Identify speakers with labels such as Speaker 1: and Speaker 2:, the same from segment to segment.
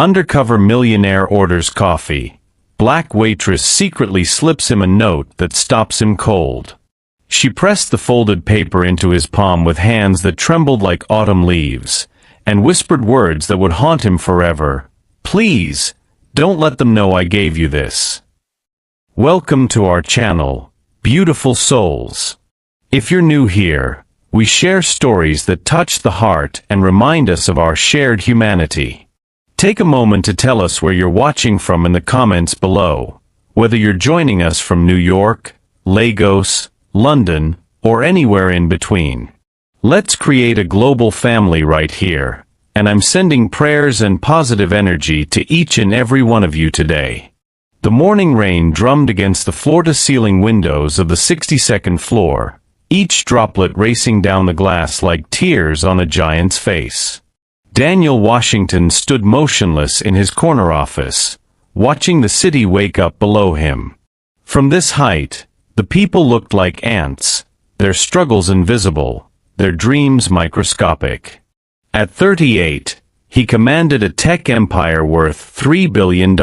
Speaker 1: Undercover millionaire orders coffee. Black waitress secretly slips him a note that stops him cold. She pressed the folded paper into his palm with hands that trembled like autumn leaves, and whispered words that would haunt him forever. "Please, don't let them know I gave you this." Welcome to our channel, beautiful souls. If you're new here, we share stories that touch the heart and remind us of our shared humanity. Take a moment to tell us where you're watching from in the comments below, whether you're joining us from New York, Lagos, London, or anywhere in between. Let's create a global family right here, and I'm sending prayers and positive energy to each and every one of you today. The morning rain drummed against the floor-to-ceiling windows of the 62nd floor, each droplet racing down the glass like tears on a giant's face. Daniel Washington stood motionless in his corner office, watching the city wake up below him. From this height, the people looked like ants, their struggles invisible, their dreams microscopic. At 38, he commanded a tech empire worth $3 billion.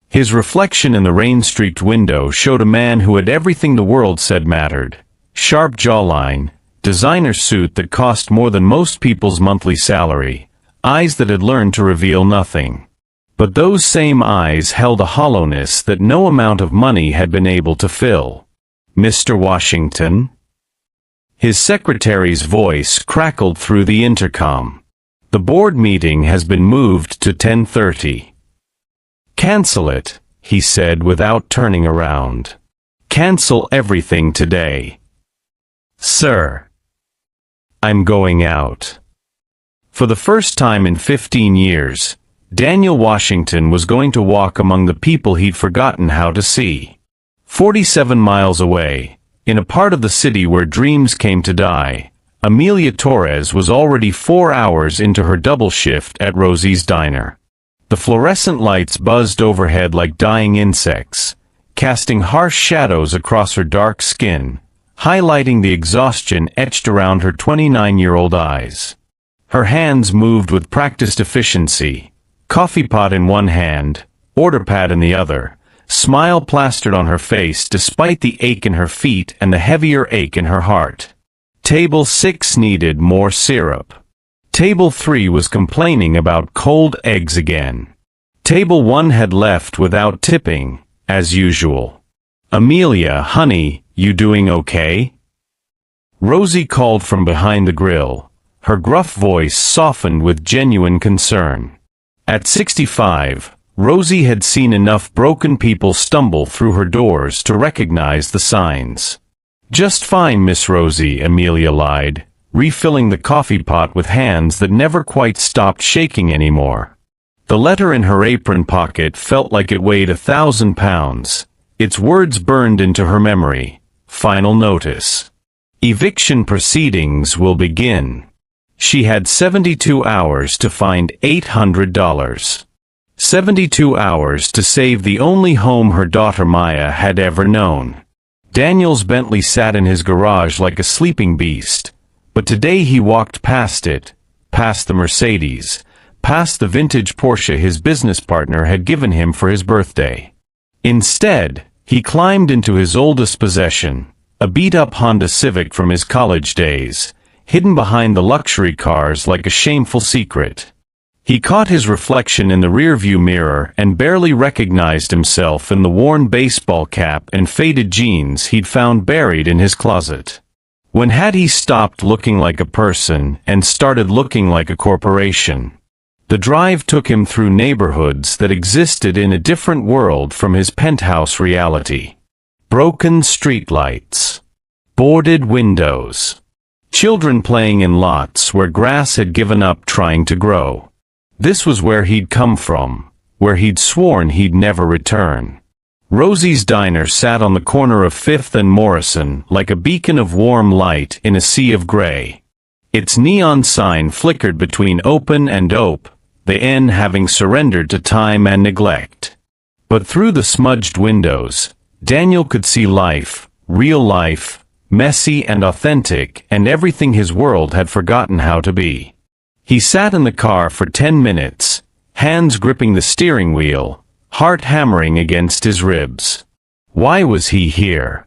Speaker 1: His reflection in the rain-streaked window showed a man who had everything the world said mattered: sharp jawline, designer suit that cost more than most people's monthly salary, eyes that had learned to reveal nothing. But those same eyes held a hollowness that no amount of money had been able to fill. "Mr. Washington?" His secretary's voice crackled through the intercom. "The board meeting has been moved to 10:30. "Cancel it," he said without turning around. "Cancel everything today." "Sir, I'm going out." For the first time in 15 years, Daniel Washington was going to walk among the people he'd forgotten how to see. 47 miles away, in a part of the city where dreams came to die, Amelia Torres was already 4 hours into her double shift at Rosie's Diner. The fluorescent lights buzzed overhead like dying insects, casting harsh shadows across her dark skin, highlighting the exhaustion etched around her 29-year-old eyes. Her hands moved with practiced efficiency, coffee pot in one hand, order pad in the other, smile plastered on her face despite the ache in her feet and the heavier ache in her heart. Table 6 needed more syrup. Table 3 was complaining about cold eggs again. Table 1 had left without tipping, as usual. "Amelia, honey, you doing okay?" Rosie called from behind the grill, her gruff voice softened with genuine concern. At 65, Rosie had seen enough broken people stumble through her doors to recognize the signs. "Just fine, Miss Rosie," Amelia lied, refilling the coffee pot with hands that never quite stopped shaking anymore. The letter in her apron pocket felt like it weighed 1,000 pounds. Its words burned into her memory. Final notice. Eviction proceedings will begin. She had 72 hours to find $800. 72 hours to save the only home her daughter Maya had ever known. Daniel's Bentley sat in his garage like a sleeping beast, but today he walked past it, past the Mercedes, past the vintage Porsche his business partner had given him for his birthday. Instead, he climbed into his oldest possession, a beat-up Honda Civic from his college days, hidden behind the luxury cars like a shameful secret. He caught his reflection in the rearview mirror and barely recognized himself in the worn baseball cap and faded jeans he'd found buried in his closet. When had he stopped looking like a person and started looking like a corporation? The drive took him through neighborhoods that existed in a different world from his penthouse reality. Broken streetlights, boarded windows, children playing in lots where grass had given up trying to grow. This was where he'd come from, where he'd sworn he'd never return. Rosie's Diner sat on the corner of 5th and Morrison like a beacon of warm light in a sea of gray. Its neon sign flickered between open and ope, the N having surrendered to time and neglect. But through the smudged windows, Daniel could see life, real life, messy and authentic, and everything his world had forgotten how to be. He sat in the car for 10 minutes, hands gripping the steering wheel, heart hammering against his ribs. Why was he here?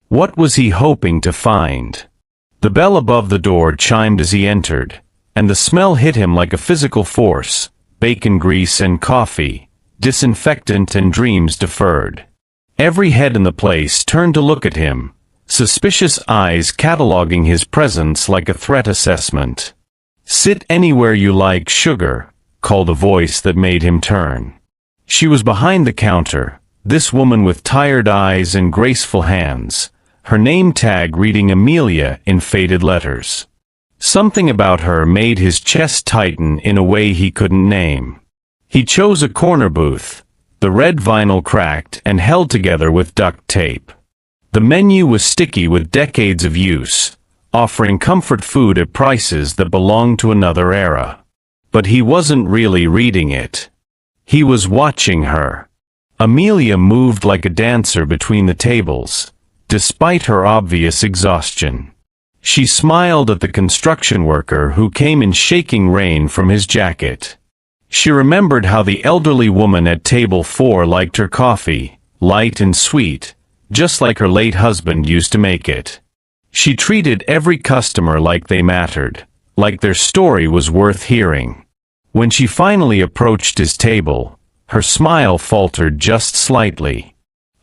Speaker 1: What was he hoping to find? The bell above the door chimed as he entered, and the smell hit him like a physical force: bacon grease and coffee, disinfectant and dreams deferred. Every head in the place turned to look at him, suspicious eyes cataloging his presence like a threat assessment. "Sit anywhere you like, sugar," called a voice that made him turn. She was behind the counter, this woman with tired eyes and graceful hands, her name tag reading Amelia in faded letters. Something about her made his chest tighten in a way he couldn't name. He chose a corner booth, the red vinyl cracked and held together with duct tape. The menu was sticky with decades of use, offering comfort food at prices that belonged to another era. But he wasn't really reading it. He was watching her. Amelia moved like a dancer between the tables, despite her obvious exhaustion. She smiled at the construction worker who came in shaking rain from his jacket. She remembered how the elderly woman at table 4 liked her coffee, light and sweet, just like her late husband used to make it. She treated every customer like they mattered, like their story was worth hearing. When she finally approached his table, her smile faltered just slightly.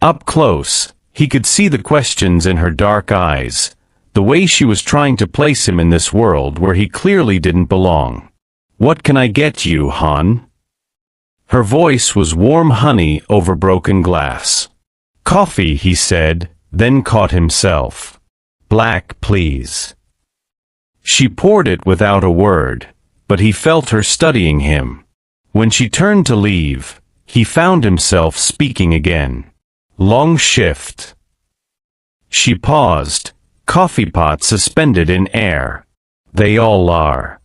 Speaker 1: Up close, he could see the questions in her dark eyes, the way she was trying to place him in this world where he clearly didn't belong. "What can I get you, hon?" Her voice was warm honey over broken glass. "Coffee," he said, then caught himself. "Black, please." She poured it without a word, but he felt her studying him. When she turned to leave, he found himself speaking again. "Long shift." She paused, coffee pot suspended in air. "They all are."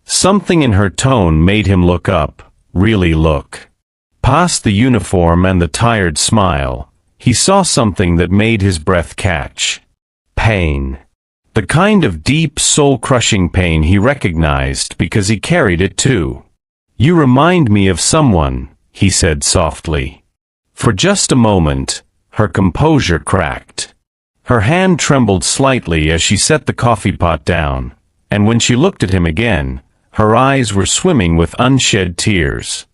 Speaker 1: Something in her tone made him look up, really look. Past the uniform and the tired smile, he saw something that made his breath catch. Pain. The kind of deep, soul-crushing pain he recognized because he carried it too. "You remind me of someone," he said softly. For just a moment, her composure cracked. Her hand trembled slightly as she set the coffee pot down, and when she looked at him again, her eyes were swimming with unshed tears.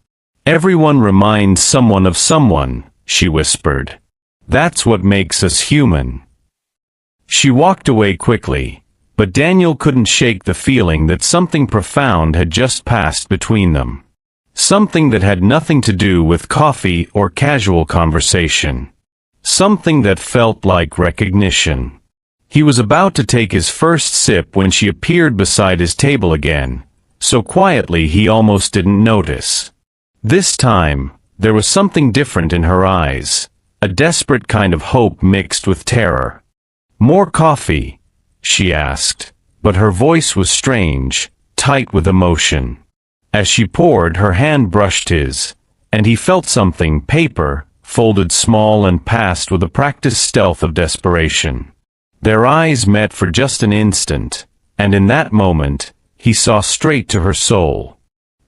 Speaker 1: "Everyone reminds someone of someone," she whispered. "That's what makes us human." She walked away quickly, but Daniel couldn't shake the feeling that something profound had just passed between them. Something that had nothing to do with coffee or casual conversation. Something that felt like recognition. He was about to take his first sip when she appeared beside his table again, so quietly he almost didn't notice. This time, there was something different in her eyes, a desperate kind of hope mixed with terror. "More coffee?" she asked, but her voice was strange, tight with emotion. As she poured, her hand brushed his, and he felt something, paper, folded small and passed with a practiced stealth of desperation. Their eyes met for just an instant, and in that moment, he saw straight to her soul.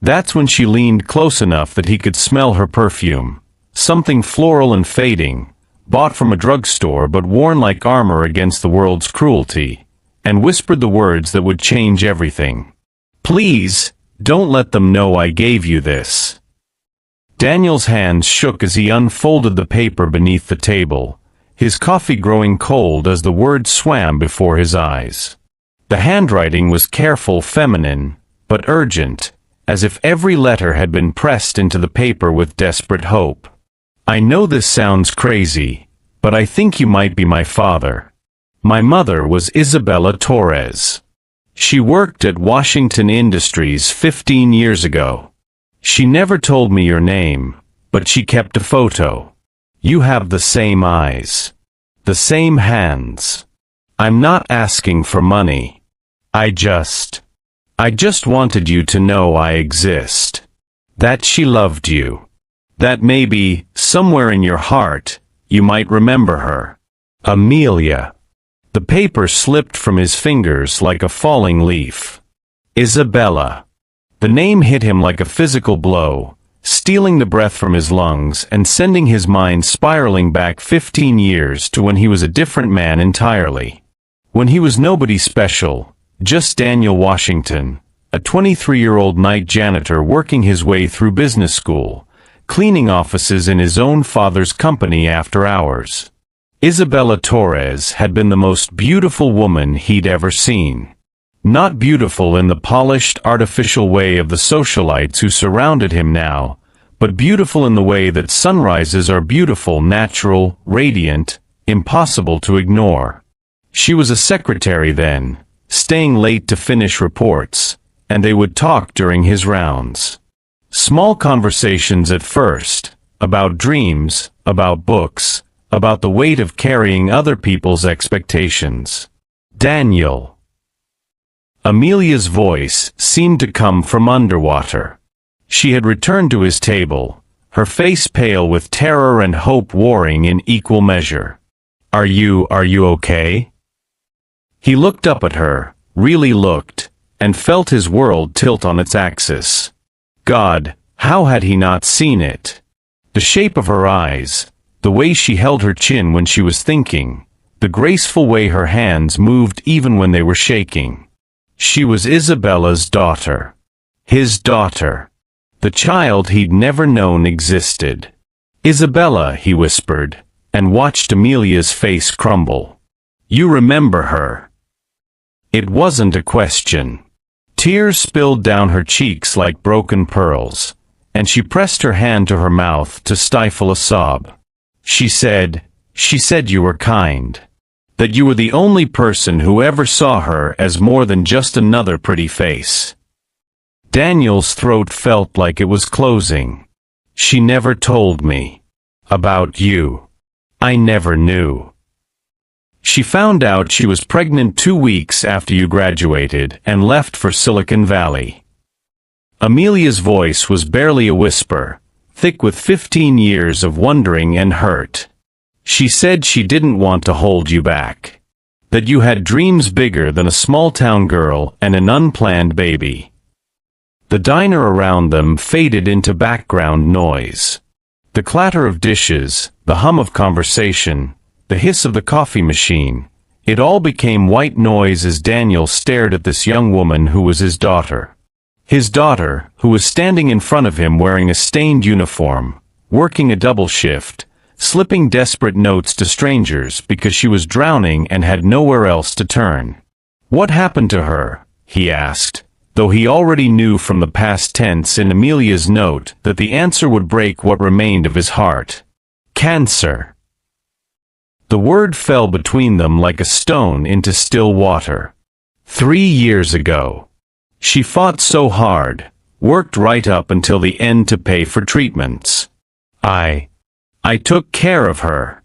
Speaker 1: That's when she leaned close enough that he could smell her perfume, something floral and fading, bought from a drugstore but worn like armor against the world's cruelty, and whispered the words that would change everything. "Please, don't let them know I gave you this." Daniel's hands shook as he unfolded the paper beneath the table, his coffee growing cold as the words swam before his eyes. The handwriting was careful, feminine, but urgent, as if every letter had been pressed into the paper with desperate hope. "I know this sounds crazy, but I think you might be my father. My mother was Isabella Torres. She worked at Washington Industries 15 years ago. She never told me your name, but she kept a photo. You have the same eyes. The same hands. I'm not asking for money. I just wanted you to know I exist. That she loved you. That maybe, somewhere in your heart, you might remember her. Amelia." The paper slipped from his fingers like a falling leaf. "Isabella." The name hit him like a physical blow, stealing the breath from his lungs and sending his mind spiraling back 15 years to when he was a different man entirely. When he was nobody special, just Daniel Washington, a 23-year-old night janitor working his way through business school, cleaning offices in his own father's company after hours. Isabella Torres had been the most beautiful woman he'd ever seen. Not beautiful in the polished, artificial way of the socialites who surrounded him now, but beautiful in the way that sunrises are beautiful, natural, radiant, impossible to ignore. She was a secretary then, staying late to finish reports, and they would talk during his rounds. Small conversations at first, about dreams, about books, about the weight of carrying other people's expectations. Daniel. Amelia's voice seemed to come from underwater. She had returned to his table, her face pale with terror and hope warring in equal measure. Are you okay?" He looked up at her, really looked, and felt his world tilt on its axis. God, how had he not seen it? The shape of her eyes, the way she held her chin when she was thinking, the graceful way her hands moved even when they were shaking. She was Isabella's daughter. His daughter. The child he'd never known existed. "Isabella," he whispered, and watched Amelia's face crumble. "You remember her?" It wasn't a question. Tears spilled down her cheeks like broken pearls, and she pressed her hand to her mouth to stifle a sob. She said you were kind. That you were the only person who ever saw her as more than just another pretty face. Daniel's throat felt like it was closing. She never told me. About you. I never knew. She found out she was pregnant 2 weeks after you graduated and left for Silicon Valley. Amelia's voice was barely a whisper, thick with 15 years of wondering and hurt. She said she didn't want to hold you back. That you had dreams bigger than a small-town girl and an unplanned baby. The diner around them faded into background noise. The clatter of dishes, the hum of conversation, the hiss of the coffee machine, it all became white noise as Daniel stared at this young woman who was his daughter. His daughter, who was standing in front of him wearing a stained uniform, working a double shift, slipping desperate notes to strangers because she was drowning and had nowhere else to turn. What happened to her? He asked, though he already knew from the past tense in Amelia's note that the answer would break what remained of his heart. Cancer. The word fell between them like a stone into still water. 3 years ago. She fought so hard, worked right up until the end to pay for treatments. I took care of her.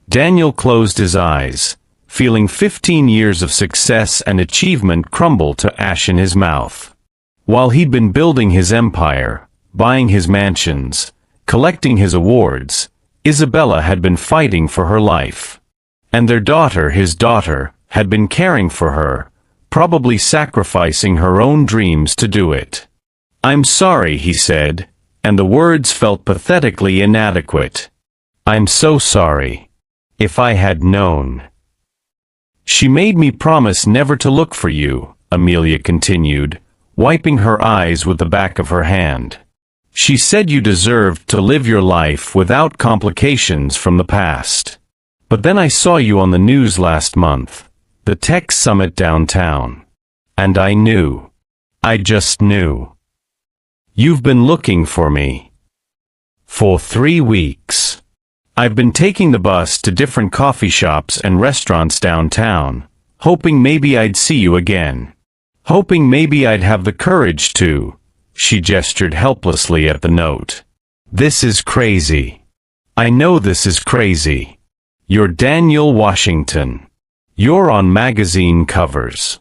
Speaker 1: Daniel closed his eyes, feeling 15 years of success and achievement crumble to ash in his mouth. While he'd been building his empire, buying his mansions, collecting his awards, Isabella had been fighting for her life. And their daughter, his daughter, had been caring for her, probably sacrificing her own dreams to do it. "I'm sorry," he said, and the words felt pathetically inadequate. "I'm so sorry. If I had known." "She made me promise never to look for you," Amelia continued, wiping her eyes with the back of her hand. "She said you deserved to live your life without complications from the past. But then I saw you on the news last month, the tech summit downtown. And I knew. I just knew. You've been looking for me. For 3 weeks. I've been taking the bus to different coffee shops and restaurants downtown, hoping maybe I'd see you again. Hoping maybe I'd have the courage to." She gestured helplessly at the note. "This is crazy. I know this is crazy. You're Daniel Washington. You're on magazine covers.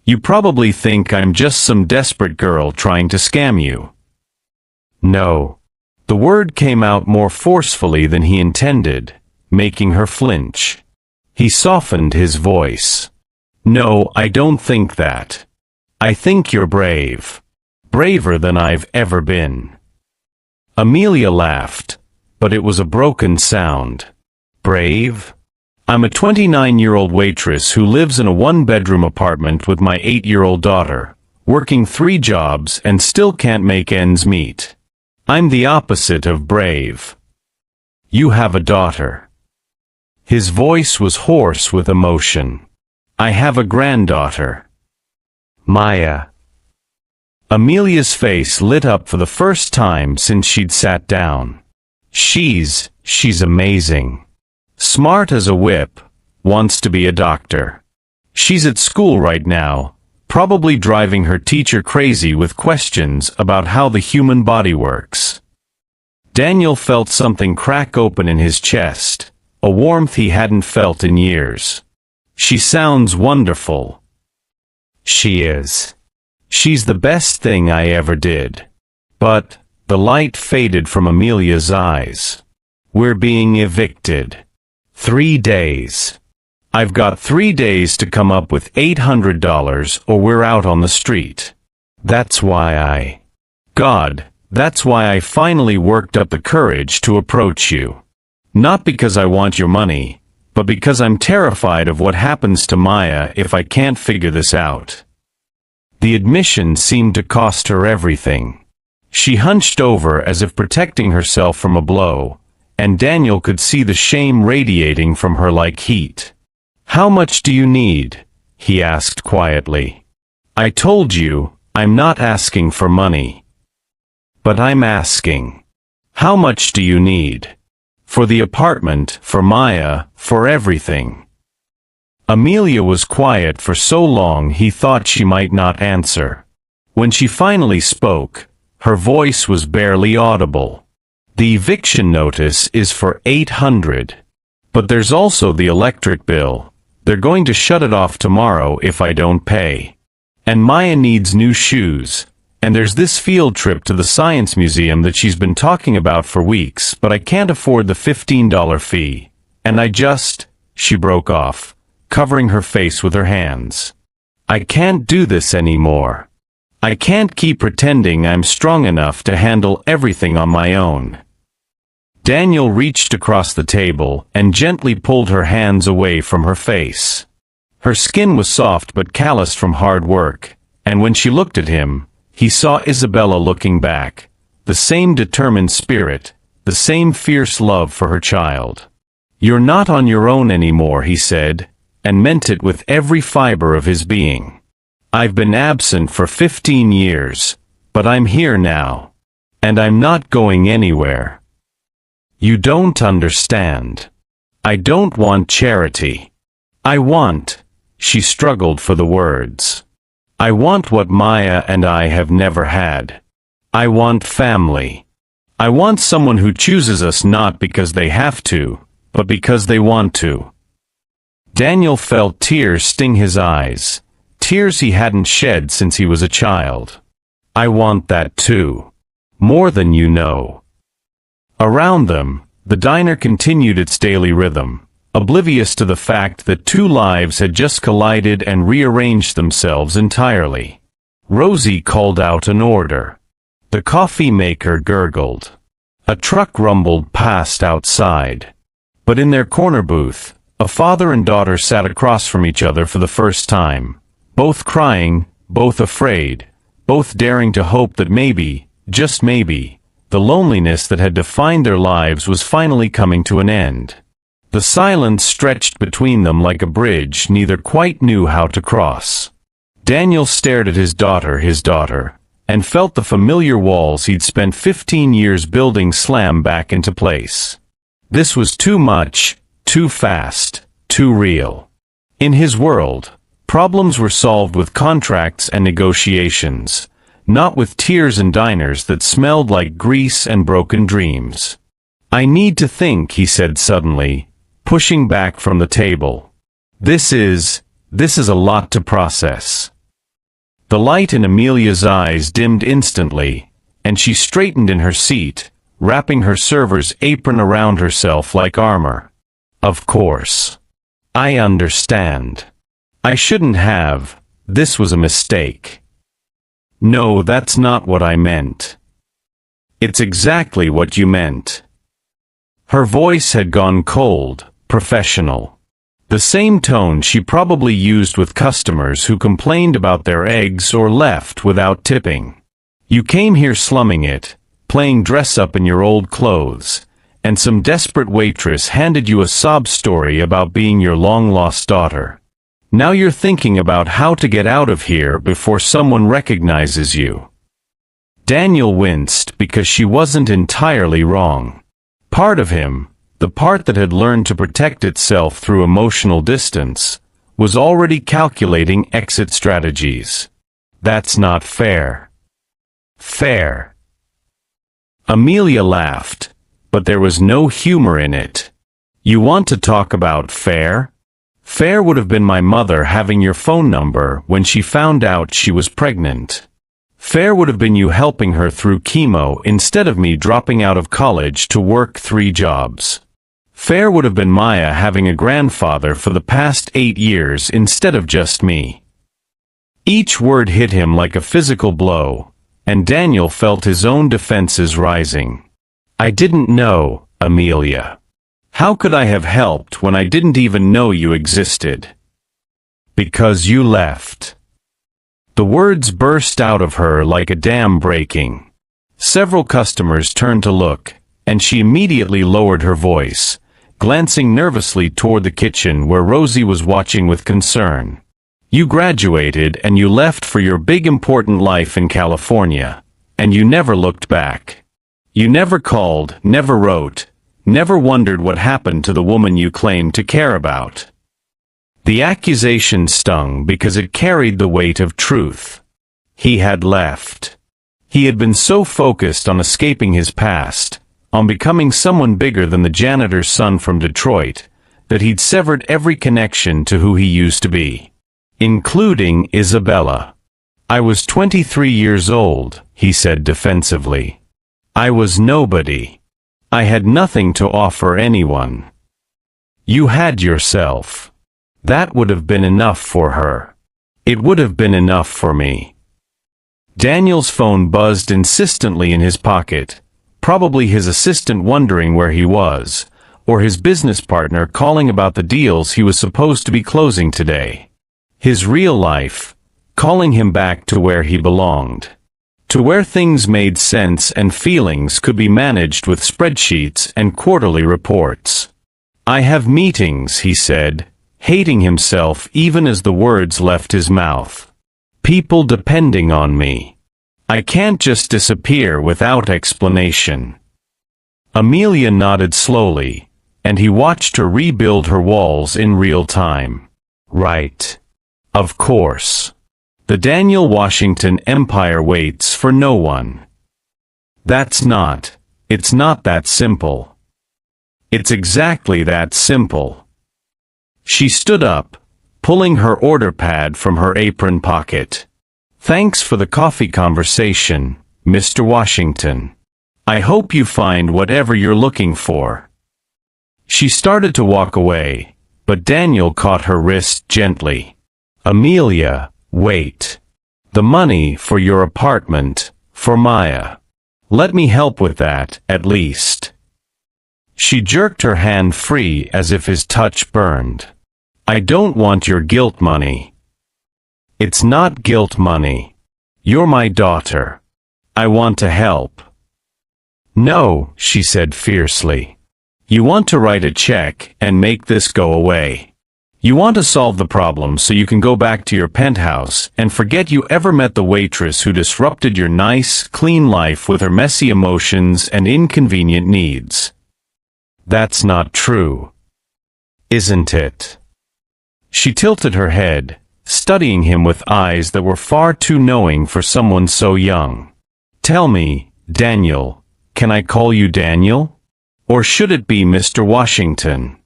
Speaker 1: You probably think I'm just some desperate girl trying to scam you." "No." The word came out more forcefully than he intended, making her flinch. He softened his voice. "No, I don't think that. I think you're brave. Braver than I've ever been." Amelia laughed, but it was a broken sound. "Brave? I'm a 29-year-old waitress who lives in a one-bedroom apartment with my 8-year-old daughter, working 3 jobs and still can't make ends meet. I'm the opposite of brave." "You have a daughter." His voice was hoarse with emotion. "I have a granddaughter. Maya." Amelia's face lit up for the first time since she'd sat down. She's amazing. Smart as a whip, wants to be a doctor. She's at school right now, probably driving her teacher crazy with questions about how the human body works. Daniel felt something crack open in his chest, a warmth he hadn't felt in years. "She sounds wonderful." "She is. She's the best thing I ever did." But the light faded from Amelia's eyes. "We're being evicted. 3 days. I've got 3 days to come up with $800 or we're out on the street. That's why that's why I finally worked up the courage to approach you. Not because I want your money, but because I'm terrified of what happens to Maya if I can't figure this out." The admission seemed to cost her everything. She hunched over as if protecting herself from a blow, and Daniel could see the shame radiating from her like heat. "How much do you need?" he asked quietly. "I told you, I'm not asking for money. But I'm asking. How much do you need? For the apartment, for Maya, for everything." Amelia was quiet for so long he thought she might not answer. When she finally spoke, her voice was barely audible. "The eviction notice is for $800. But there's also the electric bill. They're going to shut it off tomorrow if I don't pay. And Maya needs new shoes. And there's this field trip to the Science Museum that she's been talking about for weeks, but I can't afford the $15 fee. And she broke off, covering her face with her hands. "I can't do this anymore. I can't keep pretending I'm strong enough to handle everything on my own." Daniel reached across the table and gently pulled her hands away from her face. Her skin was soft but calloused from hard work, and when she looked at him, he saw Isabella looking back, the same determined spirit, the same fierce love for her child. "You're not on your own anymore," he said, and meant it with every fiber of his being. "I've been absent for 15 years, but I'm here now. And I'm not going anywhere. You don't understand. I don't want charity. I want," she struggled for the words, "I want what Maya and I have never had. I want family. I want someone who chooses us not because they have to, but because they want to." Daniel felt tears sting his eyes, tears he hadn't shed since he was a child. "I want that too. More than you know." Around them, the diner continued its daily rhythm, oblivious to the fact that 2 lives had just collided and rearranged themselves entirely. Rosie called out an order. The coffee maker gurgled. A truck rumbled past outside. But in their corner booth, a father and daughter sat across from each other for the first time, both crying, both afraid, both daring to hope that maybe, just maybe, the loneliness that had defined their lives was finally coming to an end. The silence stretched between them like a bridge neither quite knew how to cross. Daniel stared at his daughter, and felt the familiar walls he'd spent 15 years building slam back into place. This was too much, too fast, too real. In his world, problems were solved with contracts and negotiations, not with tears and diners that smelled like grease and broken dreams. "I need to think," he said suddenly, pushing back from the table. This is a lot to process." The light in Amelia's eyes dimmed instantly, and she straightened in her seat, wrapping her server's apron around herself like armor. "Of course. I understand. I shouldn't have. This was a mistake." No, that's not what I meant. It's exactly what you meant. Her voice had gone cold, professional. The same tone she probably used with customers who complained about their eggs or left without tipping. You came here slumming it, playing dress-up in your old clothes, and some desperate waitress handed you a sob story about being your long-lost daughter. Now you're thinking about how to get out of here before someone recognizes you. Daniel winced because she wasn't entirely wrong. Part of him, the part that had learned to protect itself through emotional distance, was already calculating exit strategies. That's not fair. Fair. Amelia laughed, but there was no humor in it. You want to talk about fair? Fair would have been my mother having your phone number when she found out she was pregnant. Fair would have been you helping her through chemo instead of me dropping out of college to work 3 jobs. Fair would have been Maya having a grandfather for the past 8 years instead of just me. Each word hit him like a physical blow, and Daniel felt his own defenses rising. I didn't know, Amelia. How could I have helped when I didn't even know you existed? Because you left. The words burst out of her like a dam breaking. Several customers turned to look, and she immediately lowered her voice, glancing nervously toward the kitchen where Rosie was watching with concern. You graduated and you left for your big important life in California, and you never looked back. You never called, never wrote, never wondered what happened to the woman you claimed to care about. The accusation stung because it carried the weight of truth. He had left. He had been so focused on escaping his past, on becoming someone bigger than the janitor's son from Detroit, that he'd severed every connection to who he used to be. Including Isabella. I was 23 years old, he said defensively. I was nobody. I had nothing to offer anyone. You had yourself. That would have been enough for her. It would have been enough for me. Daniel's phone buzzed insistently in his pocket, probably his assistant wondering where he was, or his business partner calling about the deals he was supposed to be closing today. His real life, calling him back to where he belonged. To where things made sense and feelings could be managed with spreadsheets and quarterly reports. I have meetings, he said, hating himself even as the words left his mouth. People depending on me. I can't just disappear without explanation. Amelia nodded slowly, and he watched her rebuild her walls in real time. Right. Of course. The Daniel Washington empire waits for no one. It's not that simple. It's exactly that simple. She stood up, pulling her order pad from her apron pocket. Thanks for the coffee conversation, Mr. Washington. I hope you find whatever you're looking for. She started to walk away, but Daniel caught her wrist gently. Amelia, wait. The money for your apartment, for Maya. Let me help with that, at least. She jerked her hand free as if his touch burned. I don't want your guilt money. It's not guilt money. You're my daughter. I want to help. No, she said fiercely. You want to write a check and make this go away. You want to solve the problem so you can go back to your penthouse and forget you ever met the waitress who disrupted your nice, clean life with her messy emotions and inconvenient needs. That's not true. Isn't it? She tilted her head, studying him with eyes that were far too knowing for someone so young. Tell me, Daniel, can I call you Daniel? Or should it be Mr. Washington?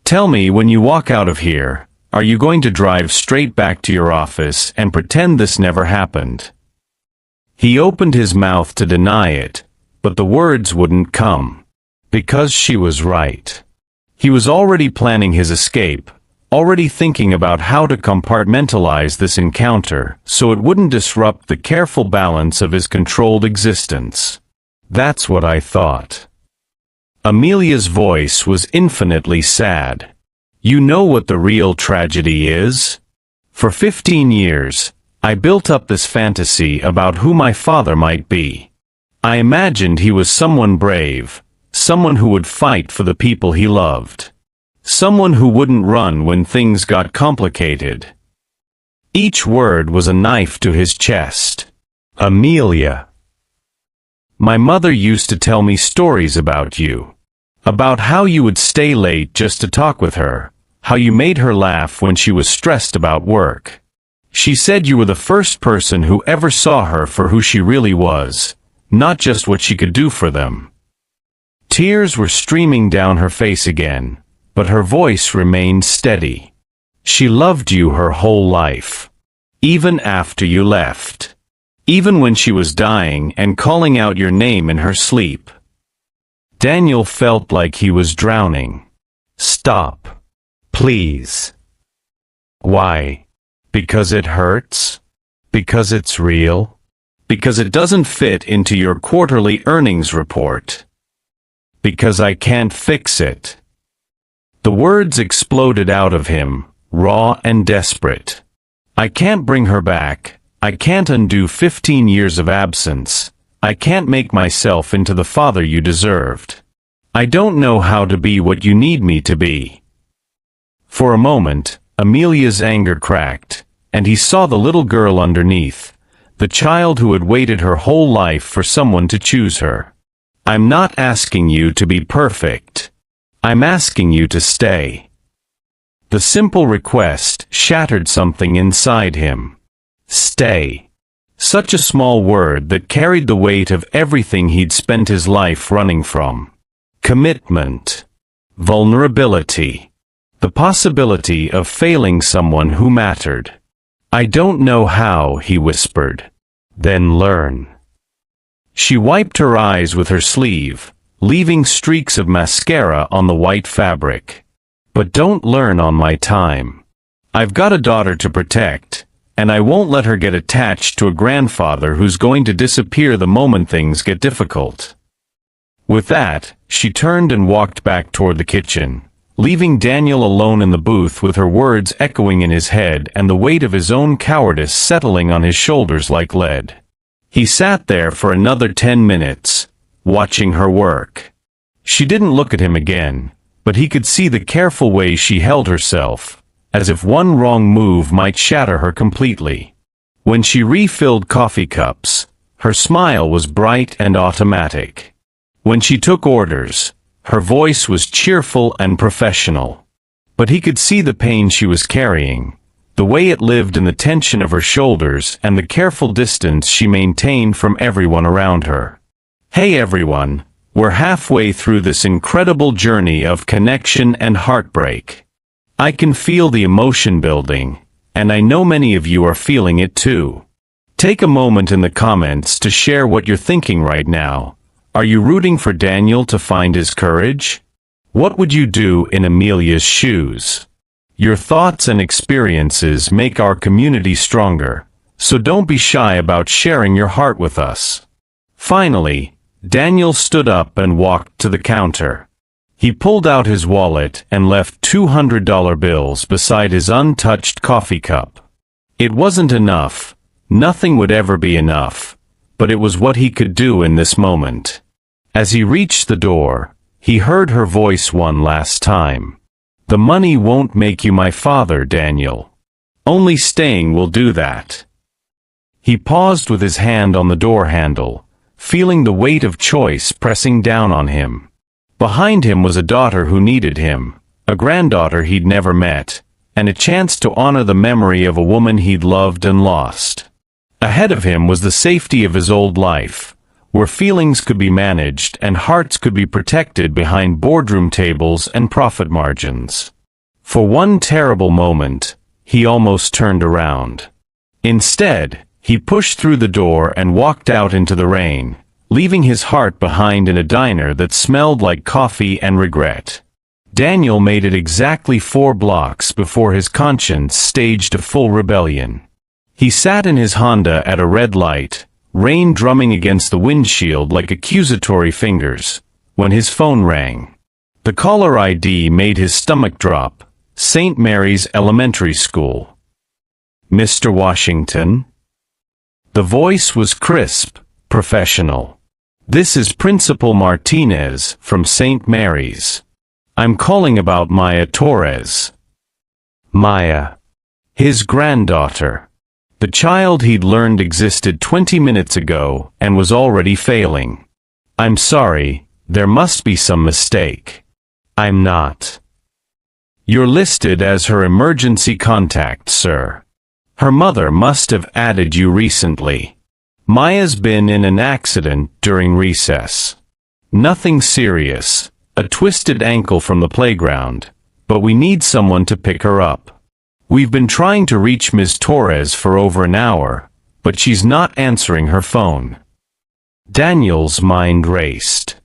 Speaker 1: Tell me, when you walk out of here, are you going to drive straight back to your office and pretend this never happened? He opened his mouth to deny it, but the words wouldn't come. Because she was right. He was already planning his escape, already thinking about how to compartmentalize this encounter so it wouldn't disrupt the careful balance of his controlled existence. That's what I thought. Amelia's voice was infinitely sad. You know what the real tragedy is? For 15 years, I built up this fantasy about who my father might be. I imagined he was someone brave, someone who would fight for the people he loved. Someone who wouldn't run when things got complicated. Each word was a knife to his chest. Amelia. My mother used to tell me stories about you. About how you would stay late just to talk with her, how you made her laugh when she was stressed about work. She said you were the first person who ever saw her for who she really was, not just what she could do for them. Tears were streaming down her face again, but her voice remained steady. She loved you her whole life. Even after you left. Even when she was dying and calling out your name in her sleep. Daniel felt like he was drowning. Stop. Please. Why? Because it hurts? Because it's real? Because it doesn't fit into your quarterly earnings report? Because I can't fix it. The words exploded out of him, raw and desperate. I can't bring her back. I can't undo 15 years of absence. I can't make myself into the father you deserved. I don't know how to be what you need me to be. For a moment, Amelia's anger cracked, and he saw the little girl underneath, the child who had waited her whole life for someone to choose her. I'm not asking you to be perfect. I'm asking you to stay. The simple request shattered something inside him. Stay. Such a small word that carried the weight of everything he'd spent his life running from. Commitment. Vulnerability. The possibility of failing someone who mattered. I don't know how, he whispered. Then learn. She wiped her eyes with her sleeve, leaving streaks of mascara on the white fabric. But don't learn on my time. I've got a daughter to protect, and I won't let her get attached to a grandfather who's going to disappear the moment things get difficult. With that, she turned and walked back toward the kitchen, leaving Daniel alone in the booth with her words echoing in his head and the weight of his own cowardice settling on his shoulders like lead. He sat there for another 10 minutes, watching her work. She didn't look at him again, but he could see the careful way she held herself, as if one wrong move might shatter her completely. When she refilled coffee cups, her smile was bright and automatic. When she took orders, her voice was cheerful and professional. But he could see the pain she was carrying, the way it lived in the tension of her shoulders and the careful distance she maintained from everyone around her. Hey everyone, we're halfway through this incredible journey of connection and heartbreak. I can feel the emotion building, and I know many of you are feeling it too. Take a moment in the comments to share what you're thinking right now. Are you rooting for Daniel to find his courage? What would you do in Amelia's shoes? Your thoughts and experiences make our community stronger, so don't be shy about sharing your heart with us. Finally, Daniel stood up and walked to the counter. He pulled out his wallet and left $200 bills beside his untouched coffee cup. It wasn't enough. Nothing would ever be enough, but it was what he could do in this moment. As he reached the door, he heard her voice one last time. The money won't make you my father, Daniel. Only staying will do that. He paused with his hand on the door handle, feeling the weight of choice pressing down on him. Behind him was a daughter who needed him, a granddaughter he'd never met, and a chance to honor the memory of a woman he'd loved and lost. Ahead of him was the safety of his old life, where feelings could be managed and hearts could be protected behind boardroom tables and profit margins. For one terrible moment, he almost turned around. Instead, he pushed through the door and walked out into the rain, leaving his heart behind in a diner that smelled like coffee and regret. Daniel made it exactly 4 blocks before his conscience staged a full rebellion. He sat in his Honda at a red light, rain drumming against the windshield like accusatory fingers, when his phone rang. The caller ID made his stomach drop. St. Mary's Elementary School. Mr. Washington? The voice was crisp, professional. This is Principal Martinez from St. Mary's. I'm calling about Maya Torres. Maya. His granddaughter. The child he'd learned existed 20 minutes ago and was already failing. I'm sorry, there must be some mistake. I'm not. You're listed as her emergency contact, sir. Her mother must have added you recently. Maya's been in an accident during recess. Nothing serious, a twisted ankle from the playground, but we need someone to pick her up. We've been trying to reach Ms. Torres for over an hour, but she's not answering her phone. Daniel's mind raced.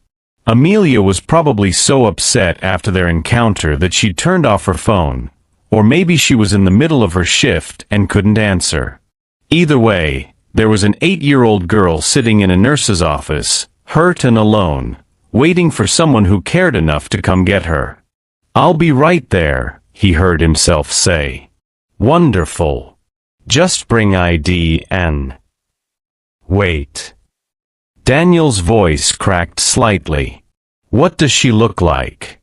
Speaker 1: Amelia was probably so upset after their encounter that she'd turned off her phone, or maybe she was in the middle of her shift and couldn't answer. Either way, there was an 8-year-old girl sitting in a nurse's office, hurt and alone, waiting for someone who cared enough to come get her. "I'll be right there," he heard himself say. "Wonderful. Just bring ID and..." Wait. Daniel's voice cracked slightly. "What does she look like?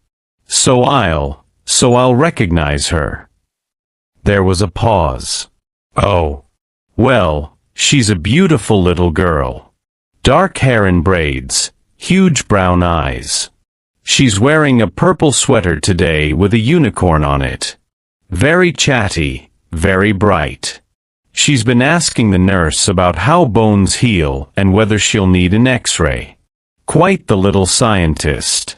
Speaker 1: So I'll recognize her." There was a pause. "Oh. Well, she's a beautiful little girl. Dark hair and braids, huge brown eyes. She's wearing a purple sweater today with a unicorn on it. Very chatty, very bright. She's been asking the nurse about how bones heal and whether she'll need an X-ray. Quite the little scientist."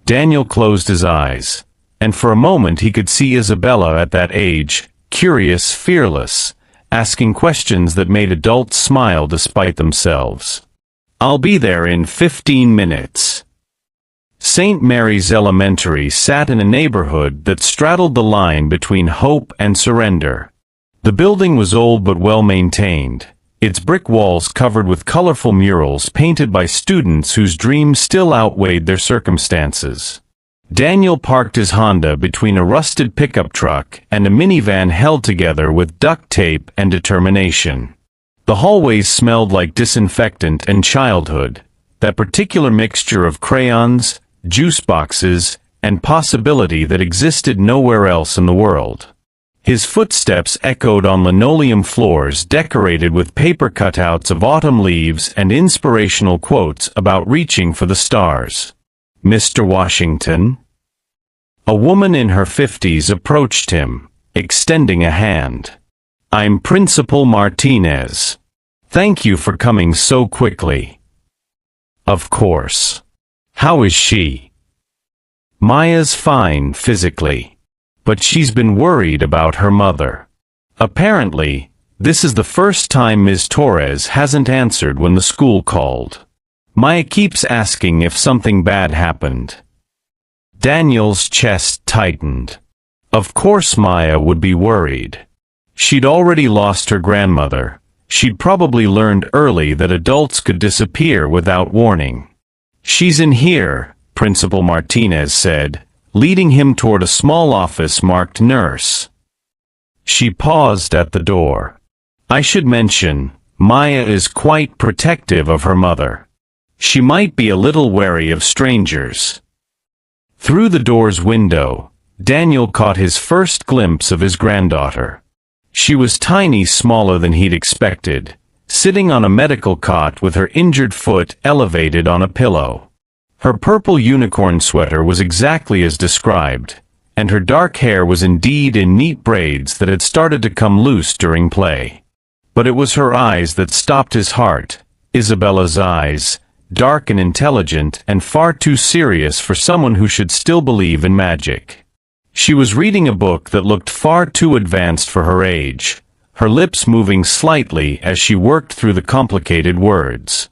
Speaker 1: Daniel closed his eyes, and for a moment he could see Isabella at that age, curious, fearless, asking questions that made adults smile despite themselves. "I'll be there in 15 minutes." St. Mary's Elementary sat in a neighborhood that straddled the line between hope and surrender. The building was old but well-maintained, its brick walls covered with colorful murals painted by students whose dreams still outweighed their circumstances. Daniel parked his Honda between a rusted pickup truck and a minivan held together with duct tape and determination. The hallways smelled like disinfectant and childhood, that particular mixture of crayons, juice boxes, and possibility that existed nowhere else in the world. His footsteps echoed on linoleum floors decorated with paper cutouts of autumn leaves and inspirational quotes about reaching for the stars. "Mr. Washington?" A woman in her 50s approached him, extending a hand. "I'm Principal Martinez. Thank you for coming so quickly." "Of course. How is she?" "Maya's fine physically. But she's been worried about her mother. Apparently, this is the first time Ms. Torres hasn't answered when the school called. Maya keeps asking if something bad happened." Daniel's chest tightened. Of course Maya would be worried. She'd already lost her grandmother. She'd probably learned early that adults could disappear without warning. "She's in here," Principal Martinez said, leading him toward a small office marked nurse. She paused at the door. "I should mention, Maya is quite protective of her mother. She might be a little wary of strangers." Through the door's window, Daniel caught his first glimpse of his granddaughter. She was tiny, smaller than he'd expected, sitting on a medical cot with her injured foot elevated on a pillow. Her purple unicorn sweater was exactly as described, and her dark hair was indeed in neat braids that had started to come loose during play. But it was her eyes that stopped his heart, Isabella's eyes, dark and intelligent and far too serious for someone who should still believe in magic. She was reading a book that looked far too advanced for her age, her lips moving slightly as she worked through the complicated words.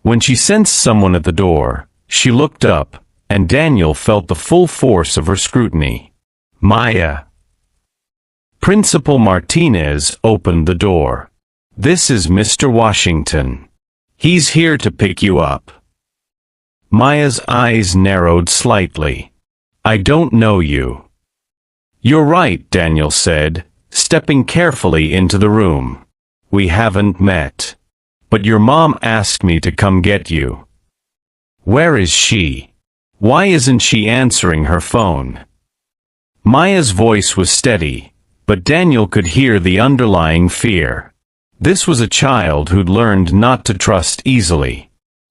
Speaker 1: When she sensed someone at the door, she looked up, and Daniel felt the full force of her scrutiny. Maya. Principal Martinez opened the door. "This is Mr. Washington. He's here to pick you up." Maya's eyes narrowed slightly. "I don't know you." "You're right," Daniel said, stepping carefully into the room. "We haven't met. But your mom asked me to come get you." "Where is she? Why isn't she answering her phone?" Maya's voice was steady, but Daniel could hear the underlying fear. This was a child who'd learned not to trust easily.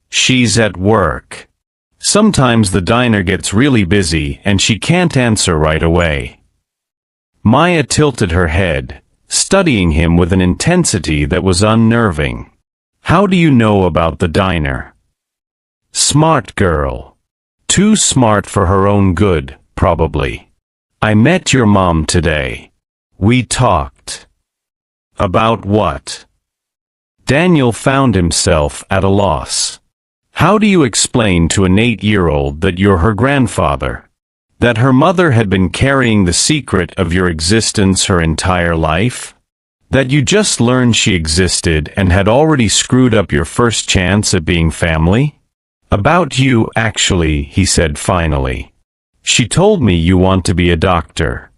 Speaker 1: "She's at work. Sometimes the diner gets really busy and she can't answer right away." Maya tilted her head, studying him with an intensity that was unnerving. "How do you know about the diner?" "Smart girl. Too smart for her own good, probably. I met your mom today. We talked." "About what?" Daniel found himself at a loss. How do you explain to an 8-year-old that you're her grandfather? That her mother had been carrying the secret of your existence her entire life? That you just learned she existed and had already screwed up your first chance at being family? "About you, actually," he said finally. "She told me you want to be a doctor."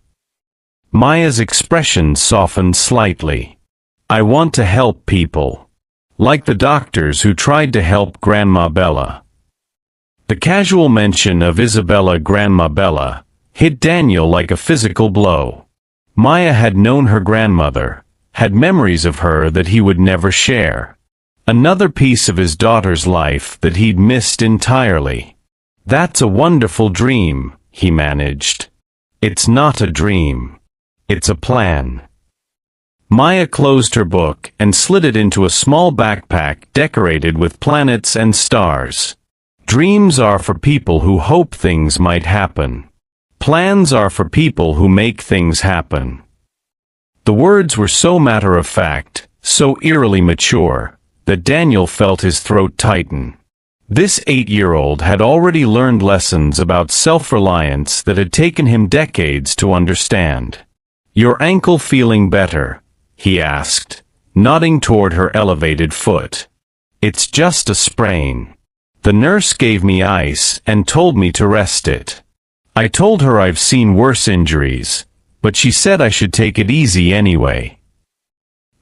Speaker 1: Maya's expression softened slightly. "I want to help people. Like the doctors who tried to help Grandma Bella." The casual mention of Isabella Grandma Bella hit Daniel like a physical blow. Maya had known her grandmother, had memories of her that he would never share. Another piece of his daughter's life that he'd missed entirely. "That's a wonderful dream," he managed. "It's not a dream. It's a plan." Maya closed her book and slid it into a small backpack decorated with planets and stars. "Dreams are for people who hope things might happen. Plans are for people who make things happen." The words were so matter-of-fact, so eerily mature, that Daniel felt his throat tighten. This 8-year-old had already learned lessons about self-reliance that had taken him decades to understand. "Your ankle feeling better?" he asked, nodding toward her elevated foot. "It's just a sprain. The nurse gave me ice and told me to rest it. I told her I've seen worse injuries, but she said I should take it easy anyway."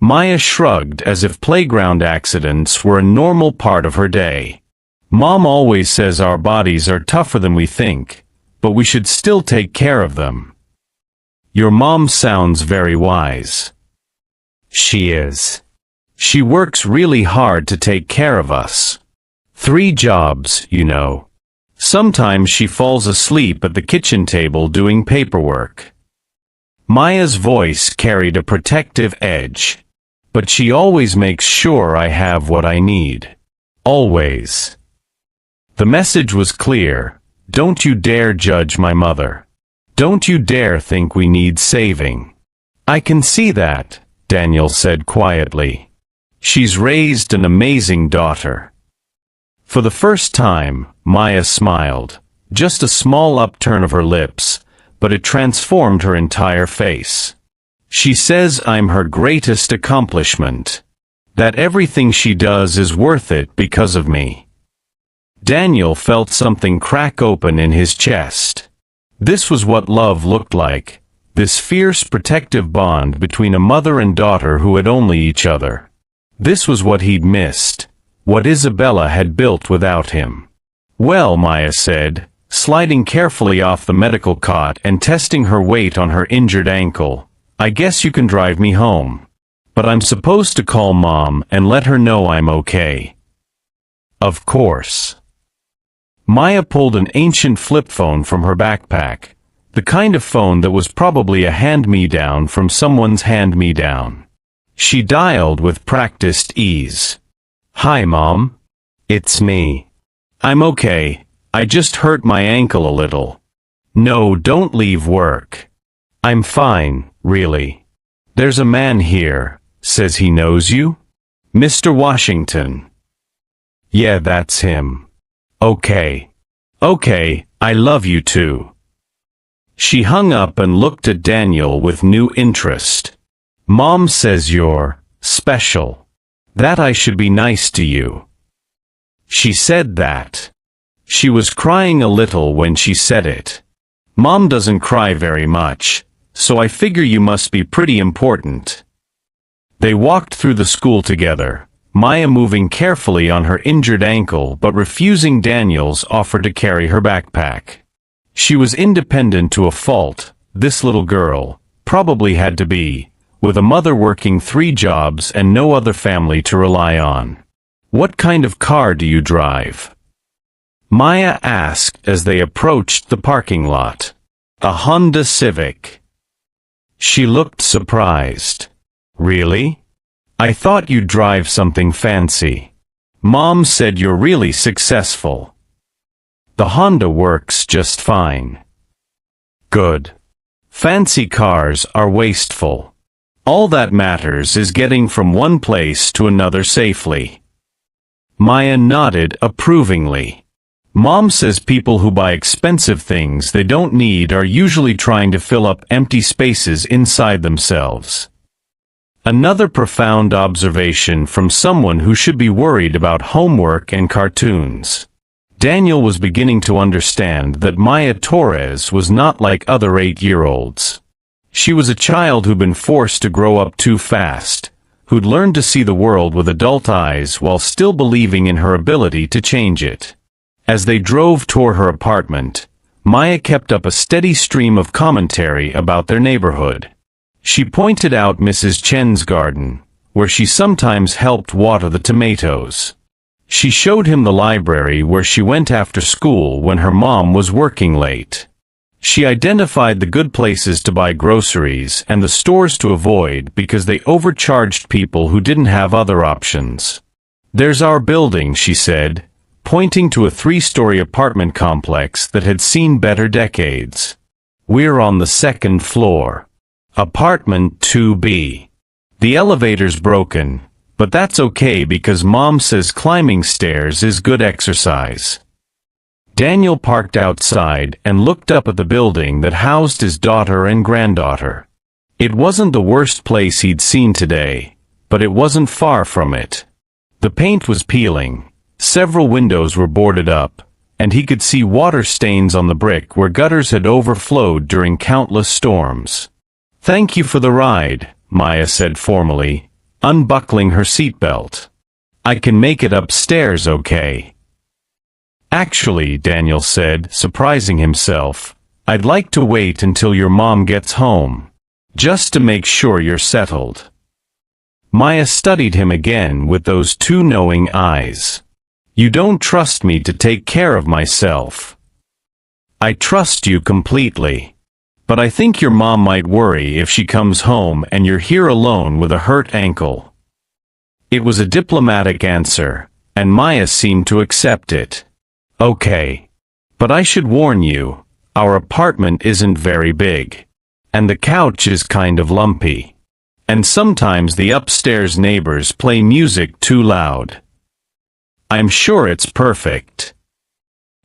Speaker 1: Maya shrugged as if playground accidents were a normal part of her day. "Mom always says our bodies are tougher than we think, but we should still take care of them." "Your mom sounds very wise." "She is. She works really hard to take care of us. 3 jobs, you know. Sometimes she falls asleep at the kitchen table doing paperwork." Maya's voice carried a protective edge. "But she always makes sure I have what I need. Always." The message was clear. Don't you dare judge my mother. Don't you dare think we need saving. "I can see that," Daniel said quietly. "She's raised an amazing daughter." For the first time, Maya smiled. Just a small upturn of her lips, but it transformed her entire face. "She says I'm her greatest accomplishment. That everything she does is worth it because of me." Daniel felt something crack open in his chest. This was what love looked like. This fierce protective bond between a mother and daughter who had only each other. This was what he'd missed. What Isabella had built without him. "Well," Maya said, sliding carefully off the medical cot and testing her weight on her injured ankle, "I guess you can drive me home. But I'm supposed to call Mom and let her know I'm okay." "Of course." Maya pulled an ancient flip phone from her backpack, the kind of phone that was probably a hand-me-down from someone's hand-me-down. She dialed with practiced ease. "Hi, Mom. It's me. I'm okay. I just hurt my ankle a little." "No, don't leave work." "I'm fine, really. There's a man here, says he knows you? Mr. Washington." "Yeah, that's him." "Okay. Okay, I love you too. She hung up and looked at Daniel with new interest. Mom says you're special. That I should be nice to you. She said that. She was crying a little when she said it. Mom doesn't cry very much, so I figure you must be pretty important. They walked through the school together, Maya moving carefully on her injured ankle but refusing Daniel's offer to carry her backpack. She was independent to a fault, this little girl, probably had to be, with a mother working 3 jobs and no other family to rely on. What kind of car do you drive? Maya asked as they approached the parking lot. A Honda Civic. She looked surprised. Really? I thought you'd drive something fancy. Mom said you're really successful. The Honda works just fine. Good. Fancy cars are wasteful. All that matters is getting from one place to another safely. Maya nodded approvingly. Mom says people who buy expensive things they don't need are usually trying to fill up empty spaces inside themselves. Another profound observation from someone who should be worried about homework and cartoons. Daniel was beginning to understand that Maya Torres was not like other 8-year-olds. She was a child who'd been forced to grow up too fast, who'd learned to see the world with adult eyes while still believing in her ability to change it. As they drove toward her apartment, Maya kept up a steady stream of commentary about their neighborhood. She pointed out Mrs. Chen's garden, where she sometimes helped water the tomatoes. She showed him the library where she went after school when her mom was working late. She identified the good places to buy groceries and the stores to avoid because they overcharged people who didn't have other options. There's our building, she said, pointing to a 3-story apartment complex that had seen better decades. We're on the 2nd floor. Apartment 2B. The elevator's broken, but that's okay because Mom says climbing stairs is good exercise. Daniel parked outside and looked up at the building that housed his daughter and granddaughter. It wasn't the worst place he'd seen today, but it wasn't far from it. The paint was peeling, several windows were boarded up, and he could see water stains on the brick where gutters had overflowed during countless storms. "Thank you for the ride," Maya said formally, unbuckling her seatbelt. "I can make it upstairs okay." "Actually," Daniel said, surprising himself, "I'd like to wait until your mom gets home, just to make sure you're settled." Maya studied him again with those 2 knowing eyes. "You don't trust me to take care of myself." "I trust you completely. But I think your mom might worry if she comes home and you're here alone with a hurt ankle." It was a diplomatic answer, and Maya seemed to accept it. "Okay. But I should warn you, our apartment isn't very big. And the couch is kind of lumpy. And sometimes the upstairs neighbors play music too loud." "I'm sure it's perfect."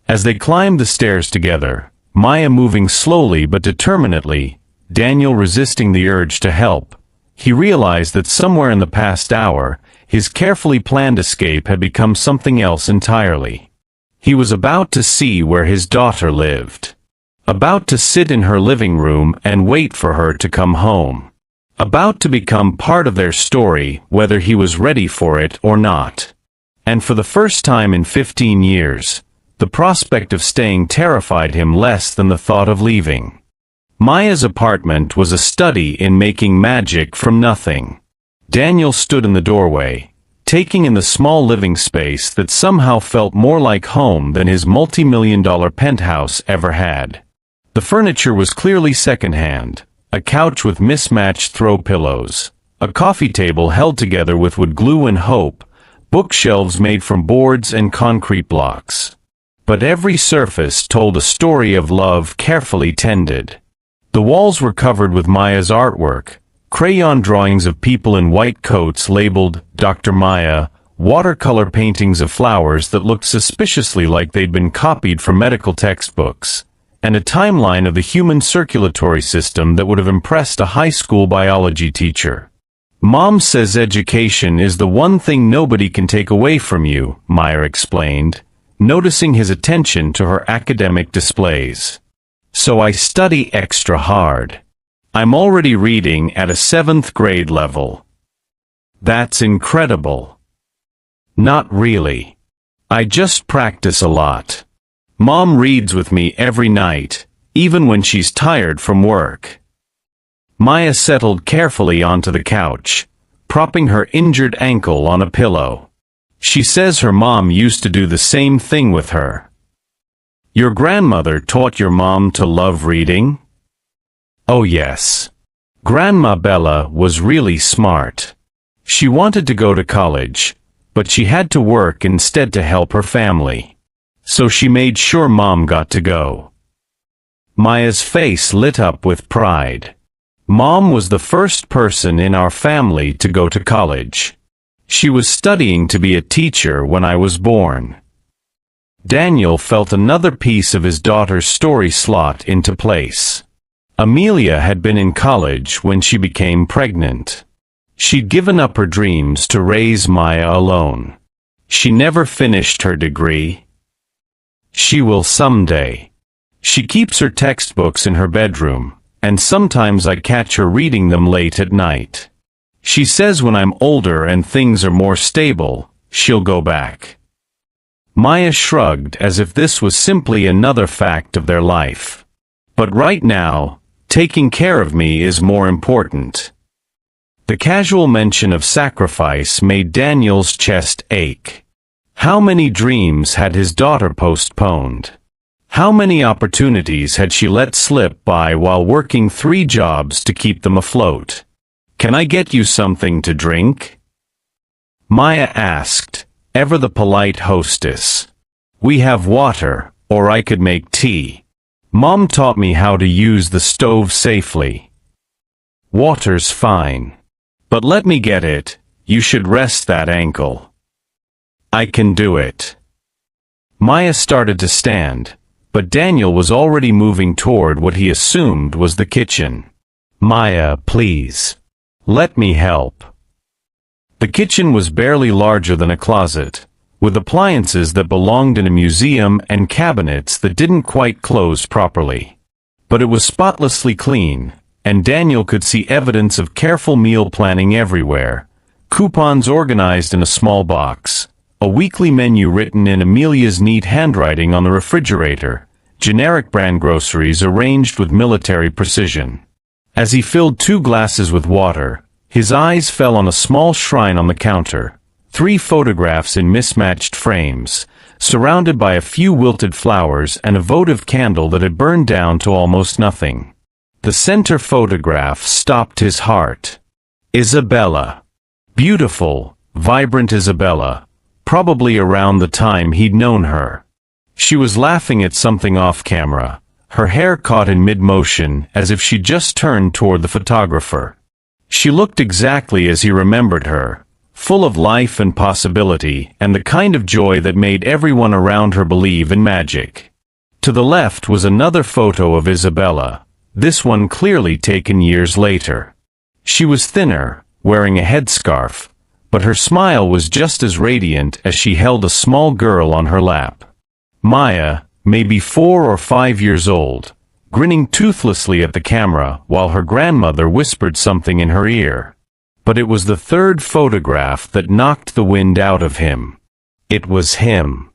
Speaker 1: As they climbed the stairs together, Maya moving slowly but determinedly, Daniel resisting the urge to help, he realized that somewhere in the past hour, his carefully planned escape had become something else entirely. He was about to see where his daughter lived. About to sit in her living room and wait for her to come home. About to become part of their story, whether he was ready for it or not. And for the first time in 15 years, the prospect of staying terrified him less than the thought of leaving. Maya's apartment was a study in making magic from nothing. Daniel stood in the doorway, taking in the small living space that somehow felt more like home than his multi-million-dollar penthouse ever had. The furniture was clearly secondhand, a couch with mismatched throw pillows, a coffee table held together with wood glue and hope, bookshelves made from boards and concrete blocks. But every surface told a story of love carefully tended. The walls were covered with Maya's artwork, crayon drawings of people in white coats labeled Dr. Maya, watercolor paintings of flowers that looked suspiciously like they'd been copied from medical textbooks, and a timeline of the human circulatory system that would have impressed a high school biology teacher. "Mom says education is the one thing nobody can take away from you," Maya explained, noticing his attention to her academic displays. "So I study extra hard. I'm already reading at a 7th grade level." "That's incredible." "Not really. I just practice a lot. Mom reads with me every night, even when she's tired from work." Maya settled carefully onto the couch, propping her injured ankle on a pillow. She says her mom used to do the same thing with her. "Your grandmother taught your mom to love reading?" "Oh yes. Grandma Bella was really smart. She wanted to go to college, but she had to work instead to help her family. So she made sure Mom got to go." Maya's face lit up with pride. "Mom was the first person in our family to go to college. She was studying to be a teacher when I was born." Daniel felt another piece of his daughter's story slot into place. Amelia had been in college when she became pregnant. She'd given up her dreams to raise Maya alone. She never finished her degree. She will someday. She keeps her textbooks in her bedroom, and sometimes I catch her reading them late at night. She says when I'm older and things are more stable, she'll go back. Maya shrugged as if this was simply another fact of their life. "But right now, taking care of me is more important." The casual mention of sacrifice made Daniel's chest ache. How many dreams had his daughter postponed? How many opportunities had she let slip by while working 3 jobs to keep them afloat? "Can I get you something to drink?" Maya asked, ever the polite hostess. "We have water, or I could make tea. Mom taught me how to use the stove safely." "Water's fine. But let me get it, you should rest that ankle." "I can do it." Maya started to stand, but Daniel was already moving toward what he assumed was the kitchen. "Maya, please. Let me help." The kitchen was barely larger than a closet, with appliances that belonged in a museum and cabinets that didn't quite close properly. But it was spotlessly clean, and Daniel could see evidence of careful meal planning everywhere. Coupons organized in a small box, a weekly menu written in Amelia's neat handwriting on the refrigerator, generic brand groceries arranged with military precision. As he filled 2 glasses with water, his eyes fell on a small shrine on the counter, 3 photographs in mismatched frames, surrounded by a few wilted flowers and a votive candle that had burned down to almost nothing. The center photograph stopped his heart. Isabella. Beautiful, vibrant Isabella, probably around the time he'd known her. She was laughing at something off camera, her hair caught in mid-motion as if she'd just turned toward the photographer. She looked exactly as he remembered her, full of life and possibility and the kind of joy that made everyone around her believe in magic. To the left was another photo of Isabella, this one clearly taken years later. She was thinner, wearing a headscarf, but her smile was just as radiant as she held a small girl on her lap. Maya, maybe 4 or 5 years old, grinning toothlessly at the camera while her grandmother whispered something in her ear. But it was the 3rd photograph that knocked the wind out of him. It was him.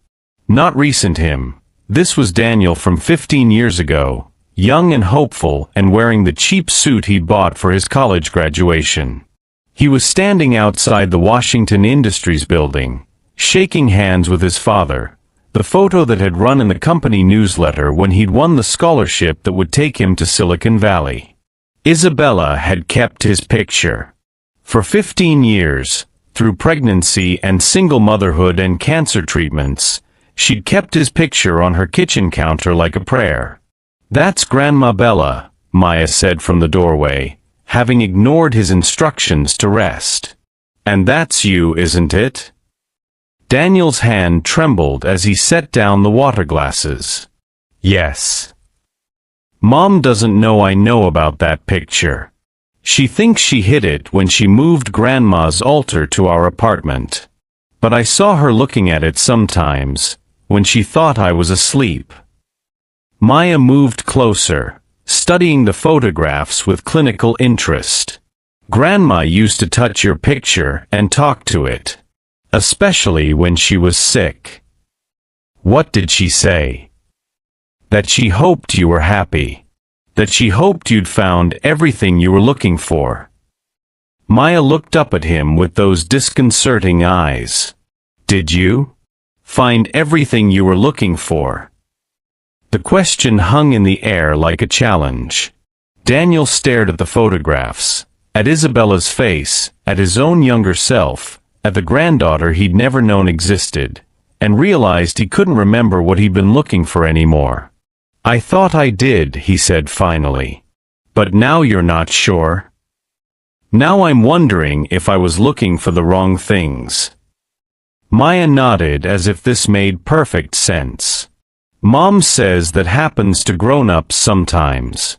Speaker 1: Not recent him. This was Daniel from 15 years ago, young and hopeful and wearing the cheap suit he'd bought for his college graduation. He was standing outside the Washington Industries building, shaking hands with his father, the photo that had run in the company newsletter when he'd won the scholarship that would take him to Silicon Valley. Isabella had kept his picture. For 15 years, through pregnancy and single motherhood and cancer treatments, she'd kept his picture on her kitchen counter like a prayer. "That's Grandma Bella," Maya said from the doorway, having ignored his instructions to rest. "And that's you, isn't it?" Daniel's hand trembled as he set down the water glasses. Yes. Mom doesn't know I know about that picture. She thinks she hid it when she moved Grandma's altar to our apartment. But I saw her looking at it sometimes, when she thought I was asleep. Maya moved closer, studying the photographs with clinical interest. Grandma used to touch your picture and talk to it. Especially when she was sick. What did she say? That she hoped you were happy. That she hoped you'd found everything you were looking for. Maya looked up at him with those disconcerting eyes. Did you find everything you were looking for? The question hung in the air like a challenge. Daniel stared at the photographs, at Isabella's face, at his own younger self, at the granddaughter he'd never known existed, and realized he couldn't remember what he'd been looking for anymore. I thought I did, he said finally. But now you're not sure? Now I'm wondering if I was looking for the wrong things. Maya nodded as if this made perfect sense. Mom says that happens to grown-ups sometimes.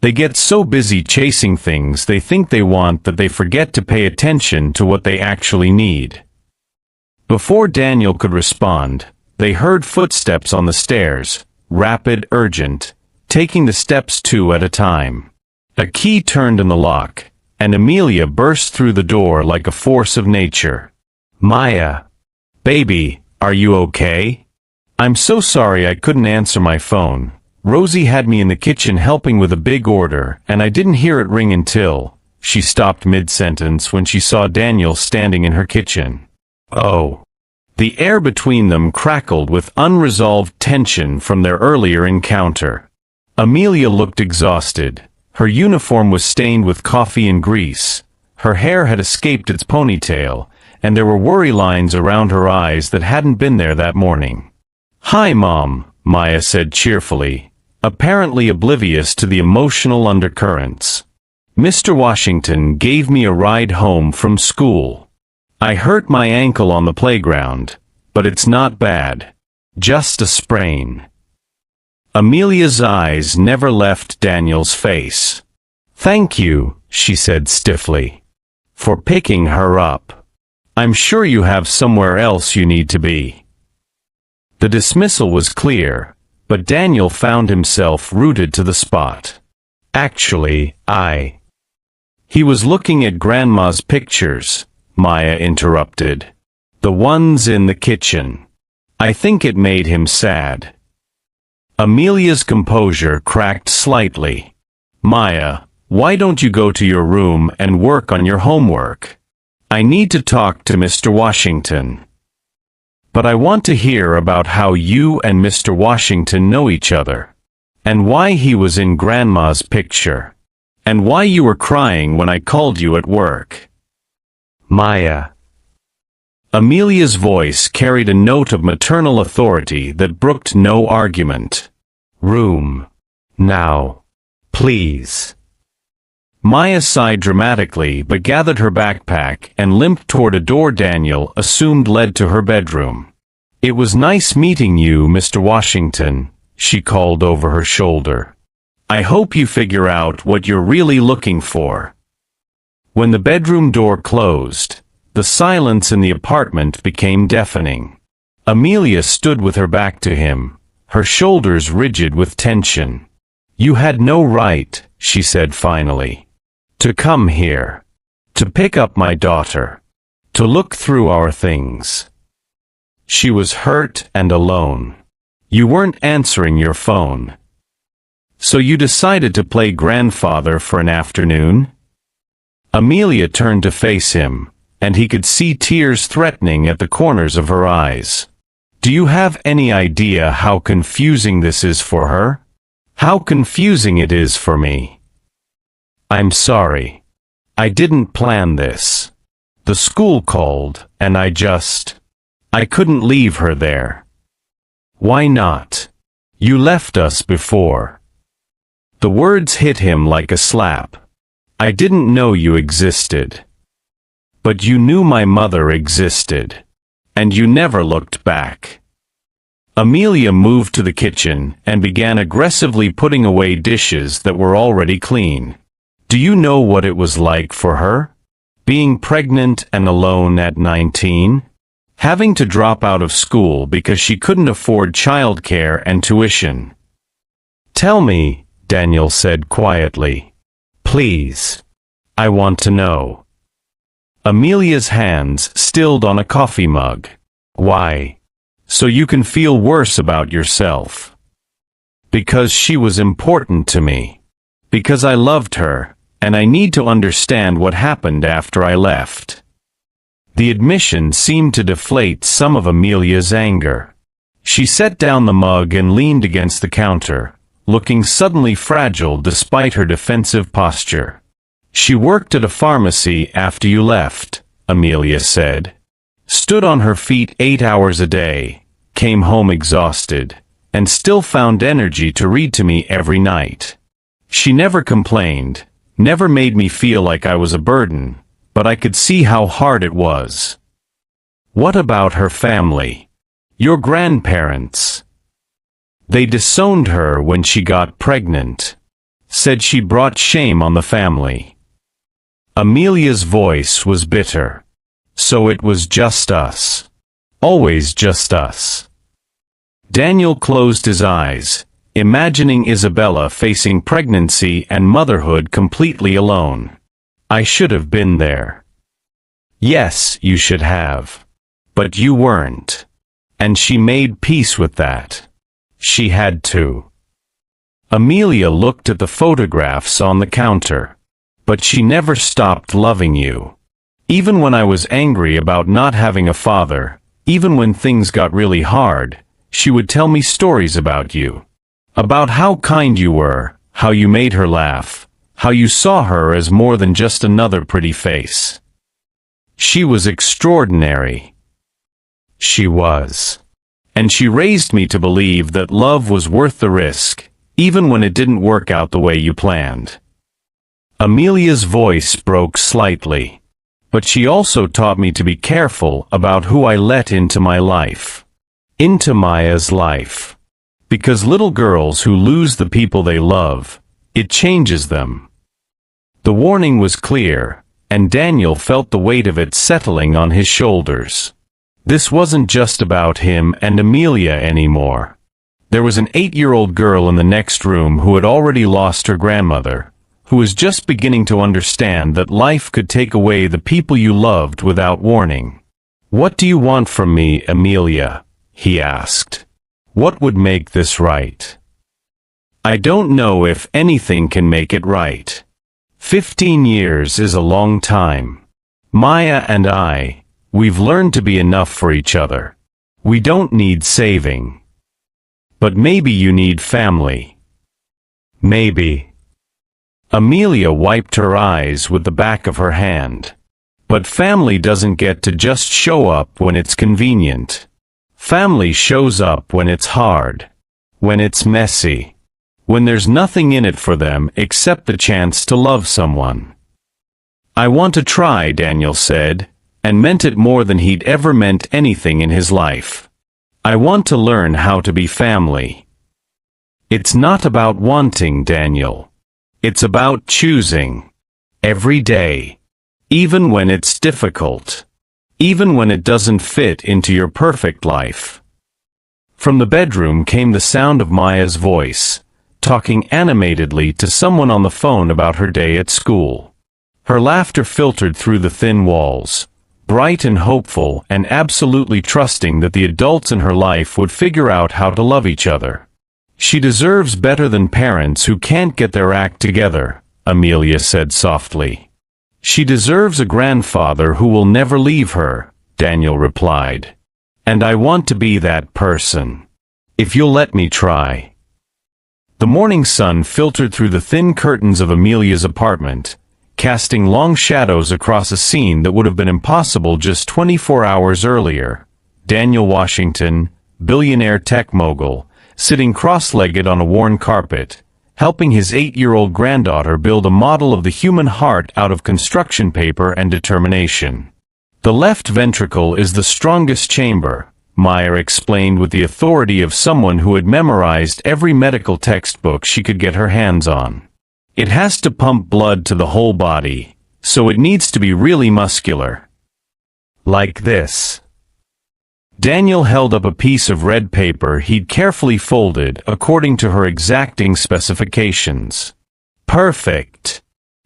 Speaker 1: They get so busy chasing things they think they want that they forget to pay attention to what they actually need. Before Daniel could respond, they heard footsteps on the stairs, rapid, urgent, taking the steps two at a time. A key turned in the lock, and Amelia burst through the door like a force of nature. Maya. Baby, are you okay? I'm so sorry I couldn't answer my phone. Rosie had me in the kitchen helping with a big order, and I didn't hear it ring until... She stopped mid-sentence when she saw Daniel standing in her kitchen. Oh. The air between them crackled with unresolved tension from their earlier encounter. Amelia looked exhausted. Her uniform was stained with coffee and grease. Her hair had escaped its ponytail, and there were worry lines around her eyes that hadn't been there that morning. "Hi, Mom," Maya said cheerfully, apparently oblivious to the emotional undercurrents. "Mr. Washington gave me a ride home from school. I hurt my ankle on the playground, but it's not bad. Just a sprain." Amelia's eyes never left Daniel's face. "Thank you," she said stiffly, "for picking her up. I'm sure you have somewhere else you need to be." The dismissal was clear, but Daniel found himself rooted to the spot. "Actually, He was looking at Grandma's pictures, Maya interrupted. "The ones in the kitchen. I think it made him sad." Amelia's composure cracked slightly. "Maya, why don't you go to your room and work on your homework? I need to talk to Mr. Washington. But I want to hear about how you and Mr. Washington know each other, and why he was in Grandma's picture, and why you were crying when I called you at work." "Maya." Amelia's voice carried a note of maternal authority that brooked no argument. "Room. Now. Please." Maya sighed dramatically but gathered her backpack and limped toward a door Daniel assumed led to her bedroom. "It was nice meeting you, Mr. Washington," she called over her shoulder. "I hope you figure out what you're really looking for." When the bedroom door closed, the silence in the apartment became deafening. Amelia stood with her back to him, her shoulders rigid with tension. "You had no right," she said finally, "to come here. To pick up my daughter. To look through our things." She was hurt and alone. "You weren't answering your phone. So you decided to play grandfather for an afternoon?" Amelia turned to face him, and he could see tears threatening at the corners of her eyes. "Do you have any idea how confusing this is for her? How confusing it is for me? I'm sorry. I didn't plan this. The school called, and I couldn't leave her there." "Why not? You left us before." The words hit him like a slap. "I didn't know you existed. But you knew my mother existed. and you never looked back." Amelia moved to the kitchen and began aggressively putting away dishes that were already clean. "Do you know what it was like for her? Being pregnant and alone at 19? Having to drop out of school because she couldn't afford childcare and tuition." "Tell me," Daniel said quietly. "Please. I want to know." Amelia's hands stilled on a coffee mug. "Why? So you can feel worse about yourself." "Because she was important to me. Because I loved her, and I need to understand what happened after I left." The admission seemed to deflate some of Amelia's anger. She set down the mug and leaned against the counter, looking suddenly fragile despite her defensive posture. "She worked at a pharmacy after you left," Amelia said. "Stood on her feet 8 hours a day, came home exhausted, and still found energy to read to me every night. She never complained, never made me feel like I was a burden, but I could see how hard it was." "What about her family? Your grandparents?" "They disowned her when she got pregnant. Said she brought shame on the family." Amelia's voice was bitter. "So it was just us. Always just us." Daniel closed his eyes, imagining Isabella facing pregnancy and motherhood completely alone. "I should have been there." "Yes, you should have. But you weren't. And she made peace with that. She had to." Amelia looked at the photographs on the counter. "But she never stopped loving you. Even when I was angry about not having a father, even when things got really hard, she would tell me stories about you. About how kind you were, how you made her laugh, how you saw her as more than just another pretty face. She was extraordinary." "She was. And she raised me to believe that love was worth the risk, even when it didn't work out the way you planned." Amelia's voice broke slightly. "But she also taught me to be careful about who I let into my life. Into Maya's life. Because little girls who lose the people they love, it changes them." The warning was clear, and Daniel felt the weight of it settling on his shoulders. This wasn't just about him and Amelia anymore. There was an 8-year-old girl in the next room who had already lost her grandmother, who was just beginning to understand that life could take away the people you loved without warning. "What do you want from me, Amelia?" he asked. "What would make this right?" "I don't know if anything can make it right. 15 years is a long time. Maya and we've learned to be enough for each other. We don't need saving. But maybe you need family." "Maybe." Amelia wiped her eyes with the back of her hand. "But family doesn't get to just show up when it's convenient. Family shows up when it's hard. When it's messy. When there's nothing in it for them except the chance to love someone." "I want to try," Daniel said, and meant it more than he'd ever meant anything in his life. "I want to learn how to be family." "It's not about wanting, Daniel. It's about choosing. Every day. Even when it's difficult. Even when it doesn't fit into your perfect life." From the bedroom came the sound of Maya's voice, talking animatedly to someone on the phone about her day at school. Her laughter filtered through the thin walls, bright and hopeful and absolutely trusting that the adults in her life would figure out how to love each other. "She deserves better than parents who can't get their act together," Amelia said softly. "She deserves a grandfather who will never leave her," Daniel replied. "And I want to be that person. If you'll let me try." The morning sun filtered through the thin curtains of Amelia's apartment, casting long shadows across a scene that would have been impossible just 24 hours earlier. Daniel Washington, billionaire tech mogul, sitting cross-legged on a worn carpet, helping his 8-year-old granddaughter build a model of the human heart out of construction paper and determination. The left ventricle is the strongest chamber, Maya explained with the authority of someone who had memorized every medical textbook she could get her hands on. It has to pump blood to the whole body, so it needs to be really muscular. Like this. Daniel held up a piece of red paper he'd carefully folded according to her exacting specifications. Perfect.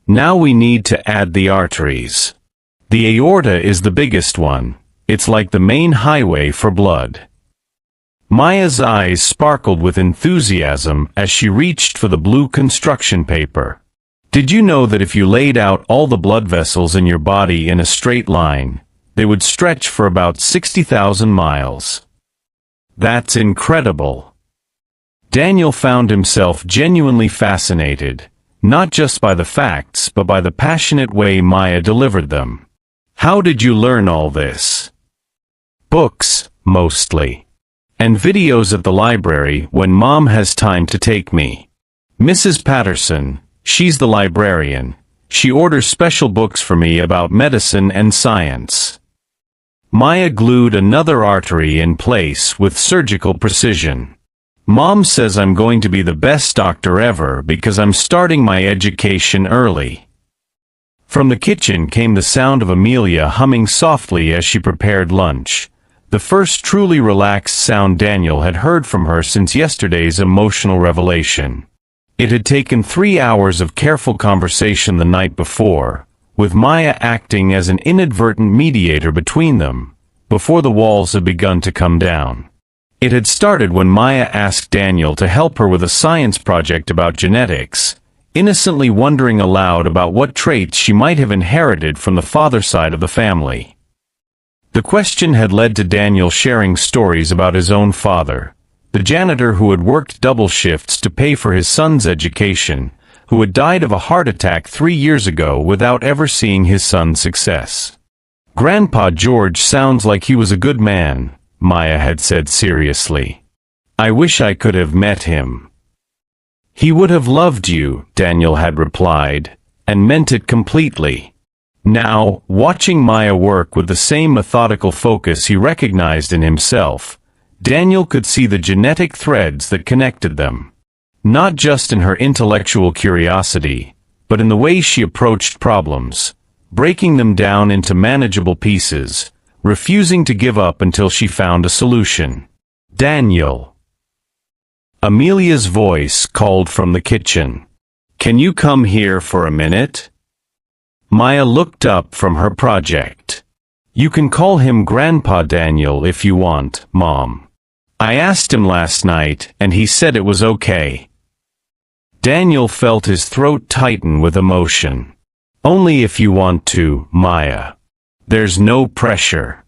Speaker 1: Now we need to add the arteries. The aorta is the biggest one. It's like the main highway for blood. Maya's eyes sparkled with enthusiasm as she reached for the blue construction paper. Did you know that if you laid out all the blood vessels in your body in a straight line, they would stretch for about 60,000 miles? That's incredible. Daniel found himself genuinely fascinated, not just by the facts but by the passionate way Maya delivered them. How did you learn all this? Books, mostly. And videos at the library when Mom has time to take me. Mrs. Patterson, she's the librarian. She orders special books for me about medicine and science. Maya glued another artery in place with surgical precision. Mom says I'm going to be the best doctor ever because I'm starting my education early. From the kitchen came the sound of Amelia humming softly as she prepared lunch, the first truly relaxed sound Daniel had heard from her since yesterday's emotional revelation. It had taken 3 hours of careful conversation the night before, with Maya acting as an inadvertent mediator between them, before the walls had begun to come down. It had started when Maya asked Daniel to help her with a science project about genetics, innocently wondering aloud about what traits she might have inherited from the father side of the family. The question had led to Daniel sharing stories about his own father, the janitor who had worked double shifts to pay for his son's education, who had died of a heart attack 3 years ago without ever seeing his son's success. Grandpa George sounds like he was a good man, Maya had said seriously. I wish I could have met him. He would have loved you, Daniel had replied, and meant it completely. Now, watching Maya work with the same methodical focus he recognized in himself, Daniel could see the genetic threads that connected them. Not just in her intellectual curiosity, but in the way she approached problems, breaking them down into manageable pieces, refusing to give up until she found a solution. Daniel. Amelia's voice called from the kitchen. Can you come here for a minute? Maya looked up from her project. You can call him Grandpa Daniel if you want, Mom. I asked him last night and he said it was okay. Daniel felt his throat tighten with emotion. Only if you want to, Maya. There's no pressure.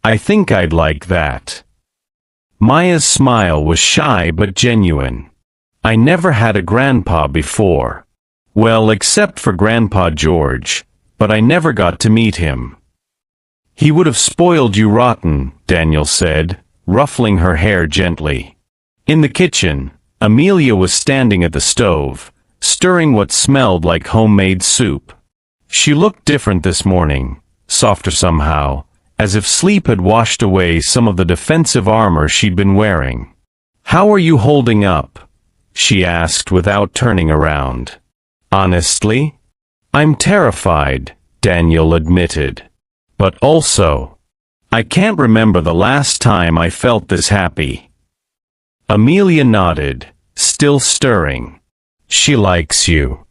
Speaker 1: I think I'd like that. Maya's smile was shy but genuine. I never had a grandpa before. Well, except for Grandpa George, but I never got to meet him. He would have spoiled you rotten, Daniel said, ruffling her hair gently. In the kitchen, Amelia was standing at the stove, stirring what smelled like homemade soup. She looked different this morning, softer somehow, as if sleep had washed away some of the defensive armor she'd been wearing. How are you holding up? She asked without turning around. Honestly? I'm terrified, Daniel admitted. But also, I can't remember the last time I felt this happy. Amelia nodded, still stirring. She likes you.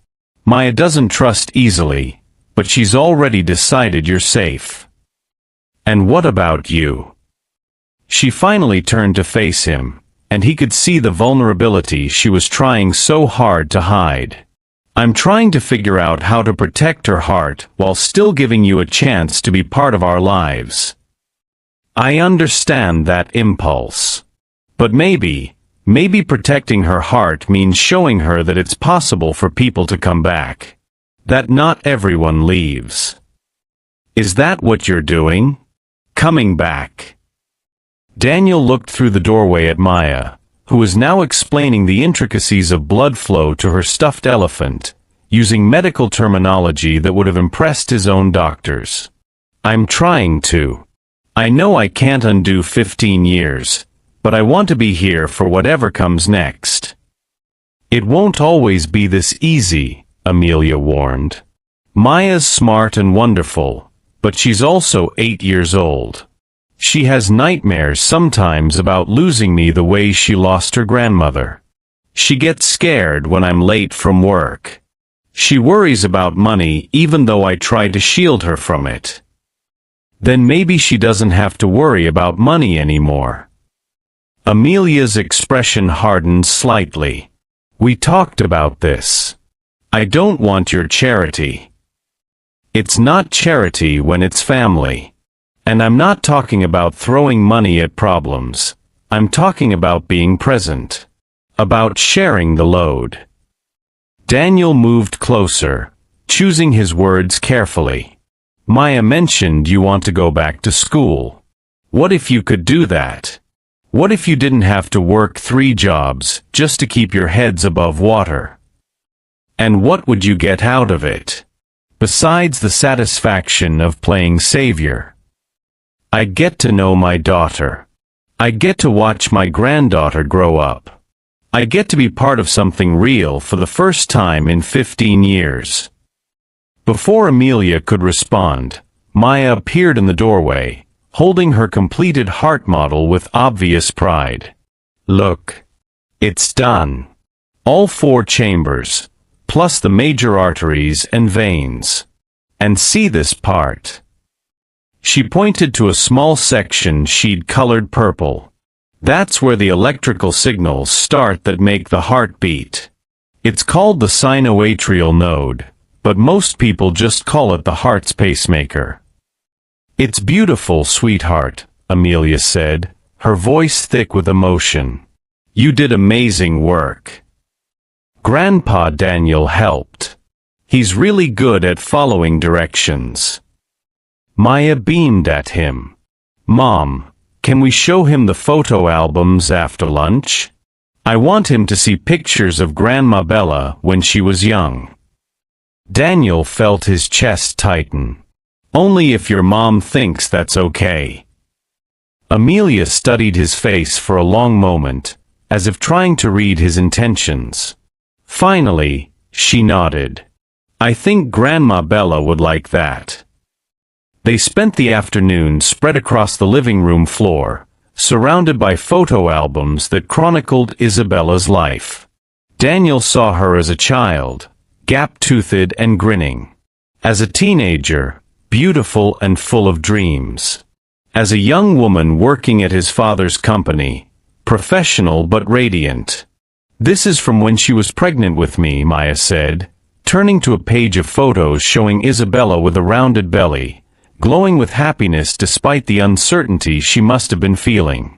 Speaker 1: Maya doesn't trust easily, but she's already decided you're safe. And what about you? She finally turned to face him, and he could see the vulnerability she was trying so hard to hide. I'm trying to figure out how to protect her heart while still giving you a chance to be part of our lives. I understand that impulse. But maybe protecting her heart means showing her that it's possible for people to come back. That not everyone leaves. Is that what you're doing? Coming back. Daniel looked through the doorway at Maya, who was now explaining the intricacies of blood flow to her stuffed elephant, using medical terminology that would have impressed his own doctors. I'm trying to. I know I can't undo 15 years, but I want to be here for whatever comes next. It won't always be this easy, Amelia warned. Maya's smart and wonderful, but she's also 8 years old. She has nightmares sometimes about losing me the way she lost her grandmother. She gets scared when I'm late from work. She worries about money even though I try to shield her from it. Then maybe she doesn't have to worry about money anymore. Amelia's expression hardened slightly. We talked about this. I don't want your charity. It's not charity when it's family. And I'm not talking about throwing money at problems. I'm talking about being present. About sharing the load. Daniel moved closer, choosing his words carefully. Maya mentioned you want to go back to school. What if you could do that? What if you didn't have to work 3 jobs just to keep your heads above water? And what would you get out of it? Besides the satisfaction of playing savior. I'd get to know my daughter. I'd get to watch my granddaughter grow up. I'd get to be part of something real for the first time in 15 years. Before Amelia could respond, Maya appeared in the doorway, holding her completed heart model with obvious pride. Look. It's done. All 4 chambers, plus the major arteries and veins. And see this part. She pointed to a small section she'd colored purple. That's where the electrical signals start that make the heart beat. It's called the sinoatrial node, but most people just call it the heart's pacemaker. It's beautiful, sweetheart, Amelia said, her voice thick with emotion. You did amazing work. Grandpa Daniel helped. He's really good at following directions. Maya beamed at him. Mom, can we show him the photo albums after lunch? I want him to see pictures of Grandma Bella when she was young. Daniel felt his chest tighten. Only if your mom thinks that's okay. Amelia studied his face for a long moment, as if trying to read his intentions. Finally, she nodded. I think Grandma Bella would like that. They spent the afternoon spread across the living room floor, surrounded by photo albums that chronicled Isabella's life. Daniel saw her as a child, gap-toothed and grinning. As a teenager, beautiful and full of dreams. As a young woman working at his father's company, professional but radiant. This is from when she was pregnant with me, Maya said, turning to a page of photos showing Isabella with a rounded belly, glowing with happiness despite the uncertainty she must have been feeling.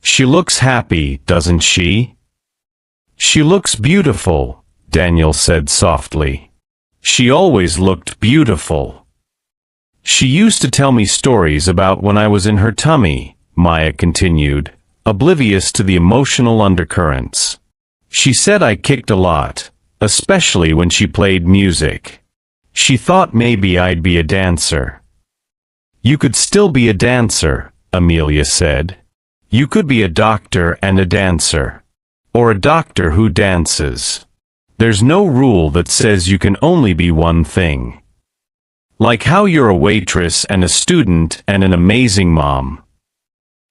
Speaker 1: She looks happy, doesn't she? She looks beautiful, Daniel said softly. She always looked beautiful. She used to tell me stories about when I was in her tummy, Maya continued, oblivious to the emotional undercurrents. She said I kicked a lot, especially when she played music. She thought maybe I'd be a dancer. You could still be a dancer, Amelia said. You could be a doctor and a dancer. Or a doctor who dances. There's no rule that says you can only be one thing. Like how you're a waitress and a student and an amazing mom.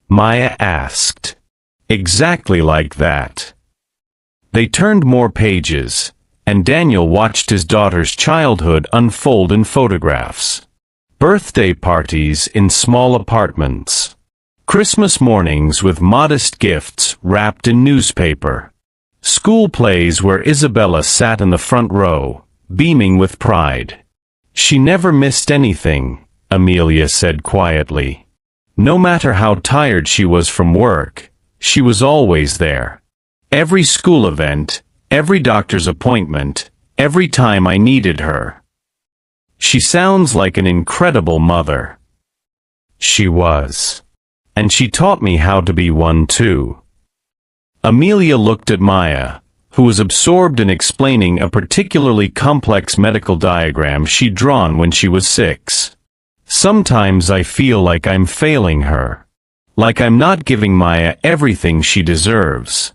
Speaker 1: Maya asked. Exactly like that. They turned more pages, and Daniel watched his daughter's childhood unfold in photographs. Birthday parties in small apartments. Christmas mornings with modest gifts wrapped in newspaper. School plays where Isabella sat in the front row, beaming with pride. She never missed anything, Amelia said quietly. No matter how tired she was from work, she was always there. Every school event, every doctor's appointment, every time I needed her. She sounds like an incredible mother. She was. And she taught me how to be one too. Amelia looked at Maya, who was absorbed in explaining a particularly complex medical diagram she'd drawn when she was 6. Sometimes I feel like I'm failing her. Like I'm not giving Maya everything she deserves.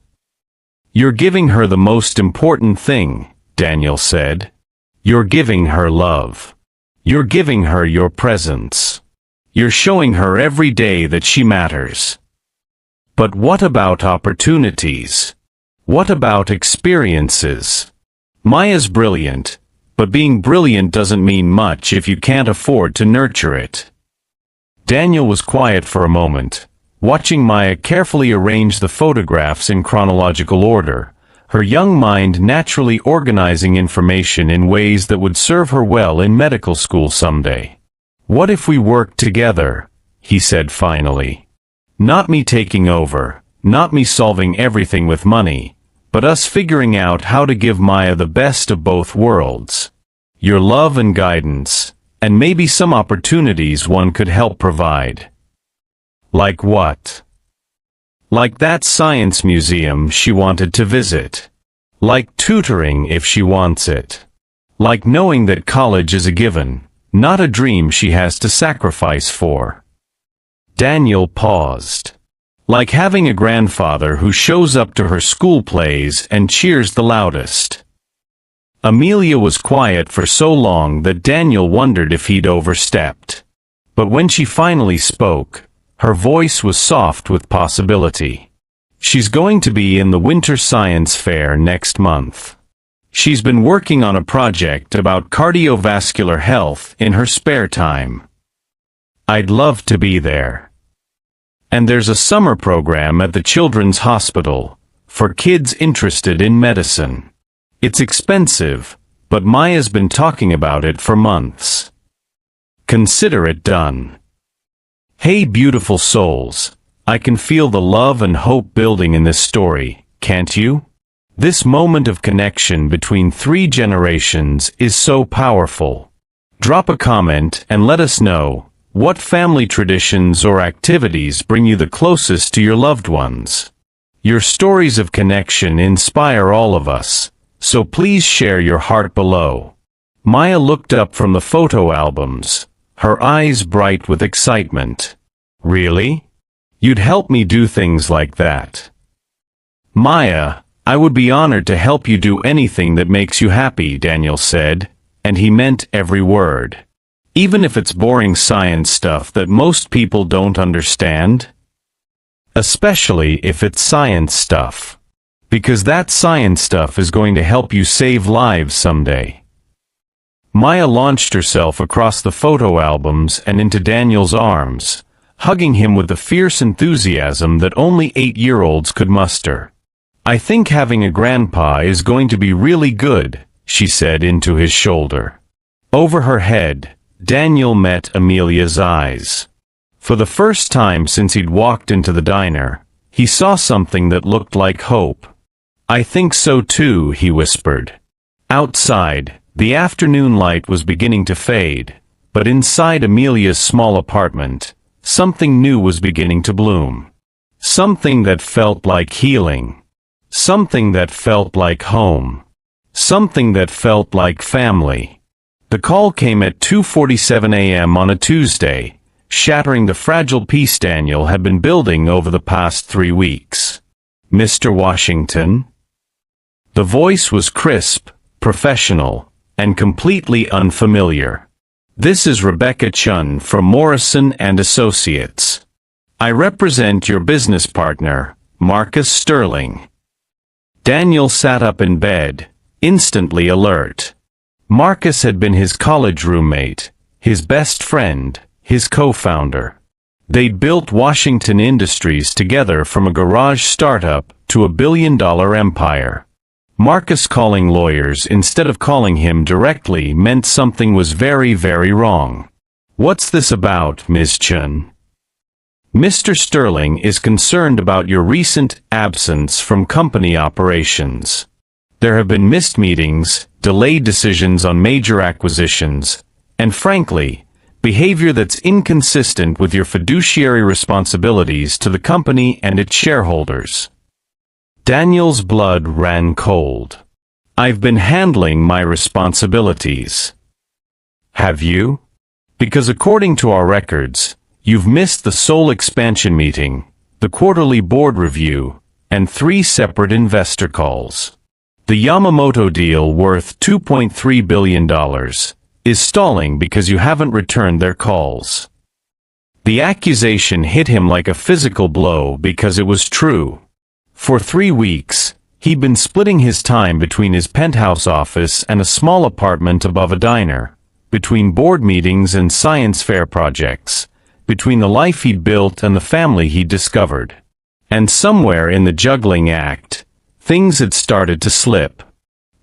Speaker 1: You're giving her the most important thing, Daniel said. You're giving her love. You're giving her your presence. You're showing her every day that she matters. But what about opportunities? What about experiences? Maya's brilliant, but being brilliant doesn't mean much if you can't afford to nurture it. Daniel was quiet for a moment, watching Maya carefully arrange the photographs in chronological order, her young mind naturally organizing information in ways that would serve her well in medical school someday. "What if we worked together?" he said finally. "Not me taking over, not me solving everything with money, but us figuring out how to give Maya the best of both worlds. Your love and guidance, and maybe some opportunities one could help provide." Like what? Like that science museum she wanted to visit. Like tutoring if she wants it. Like knowing that college is a given, not a dream she has to sacrifice for. Daniel paused. Like having a grandfather who shows up to her school plays and cheers the loudest. Amelia was quiet for so long that Daniel wondered if he'd overstepped. But when she finally spoke, her voice was soft with possibility. She's going to be in the Winter Science Fair next month. She's been working on a project about cardiovascular health in her spare time. I'd love to be there. And there's a summer program at the Children's Hospital for kids interested in medicine. It's expensive, but Maya's been talking about it for months. Consider it done. Hey beautiful souls, I can feel the love and hope building in this story, can't you? This moment of connection between 3 generations is so powerful. Drop a comment and let us know, what family traditions or activities bring you the closest to your loved ones? Your stories of connection inspire all of us, so please share your heart below. Maya looked up from the photo albums, her eyes bright with excitement. Really? You'd help me do things like that? Maya, I would be honored to help you do anything that makes you happy, Daniel said, and he meant every word. Even if it's boring science stuff that most people don't understand. Especially if it's science stuff. Because that science stuff is going to help you save lives someday. Maya launched herself across the photo albums and into Daniel's arms, hugging him with the fierce enthusiasm that only 8-year-olds could muster. "I think having a grandpa is going to be really good," she said into his shoulder. Over her head, Daniel met Amelia's eyes. For the first time since he'd walked into the diner, he saw something that looked like hope. "I think so too," he whispered. Outside, the afternoon light was beginning to fade, but inside Amelia's small apartment, something new was beginning to bloom. Something that felt like healing. Something that felt like home. Something that felt like family. The call came at 2:47 a.m. on a Tuesday, shattering the fragile peace Daniel had been building over the past 3 weeks. "Mr. Washington?" The voice was crisp, professional, and completely unfamiliar. "This is Rebecca Chun from Morrison & Associates. I represent your business partner, Marcus Sterling." Daniel sat up in bed, instantly alert. Marcus had been his college roommate, his best friend, his co-founder. They'd built Washington Industries together from a garage startup to a billion-dollar empire. Marcus calling lawyers instead of calling him directly meant something was very, very wrong. "What's this about, Ms. Chun?" "Mr. Sterling is concerned about your recent absence from company operations. There have been missed meetings, delayed decisions on major acquisitions, and frankly, behavior that's inconsistent with your fiduciary responsibilities to the company and its shareholders." Daniel's blood ran cold. "I've been handling my responsibilities." "Have you?" Because according to our records, you've missed the sole expansion meeting, the quarterly board review, and 3 separate investor calls. The Yamamoto deal worth $2.3 billion is stalling because you haven't returned their calls. The accusation hit him like a physical blow because it was true. For 3 weeks, he'd been splitting his time between his penthouse office and a small apartment above a diner, between board meetings and science fair projects, between the life he'd built and the family he'd discovered. And somewhere in the juggling act, things had started to slip.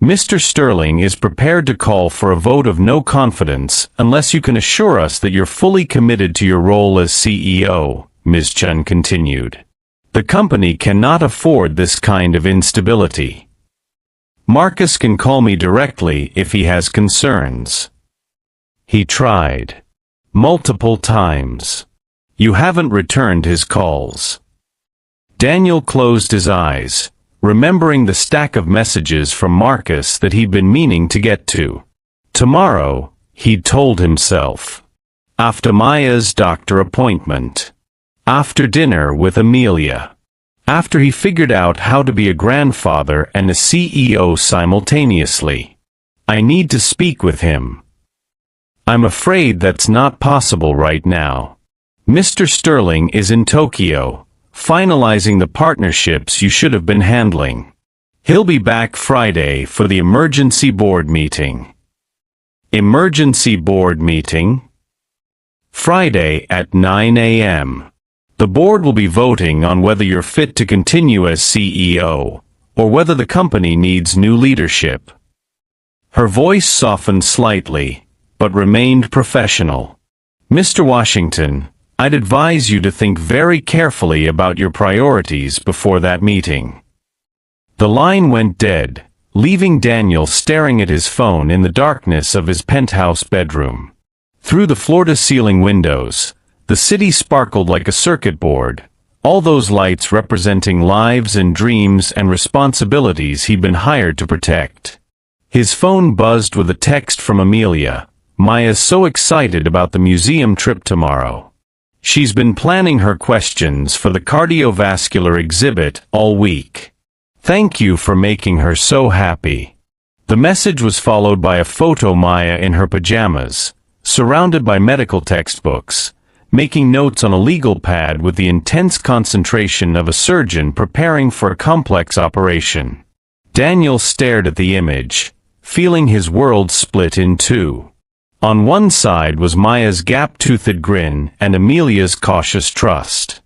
Speaker 1: Mr. Sterling is prepared to call for a vote of no confidence unless you can assure us that you're fully committed to your role as CEO, Ms. Chen continued. The company cannot afford this kind of instability. Marcus can call me directly if he has concerns. He tried. Multiple times. You haven't returned his calls. Daniel closed his eyes, remembering the stack of messages from Marcus that he'd been meaning to get to. Tomorrow, he'd told himself. After Maya's doctor appointment. After dinner with Amelia. After he figured out how to be a grandfather and a CEO simultaneously. I need to speak with him. I'm afraid that's not possible right now. Mr. Sterling is in Tokyo, finalizing the partnerships you should have been handling. He'll be back Friday for the emergency board meeting. Emergency board meeting? Friday at 9 a.m. The board will be voting on whether you're fit to continue as CEO, or whether the company needs new leadership. Her voice softened slightly, but remained professional. Mr. Washington, I'd advise you to think very carefully about your priorities before that meeting. The line went dead, leaving Daniel staring at his phone in the darkness of his penthouse bedroom. Through the floor-to-ceiling windows, the city sparkled like a circuit board, all those lights representing lives and dreams and responsibilities he'd been hired to protect. His phone buzzed with a text from Amelia. Maya's so excited about the museum trip tomorrow. She's been planning her questions for the cardiovascular exhibit all week. Thank you for making her so happy. The message was followed by a photo Maya in her pajamas, surrounded by medical textbooks, making notes on a legal pad with the intense concentration of a surgeon preparing for a complex operation. Daniel stared at the image, feeling his world split in two. On one side was Maya's gap-toothed grin and Amelia's cautious trust.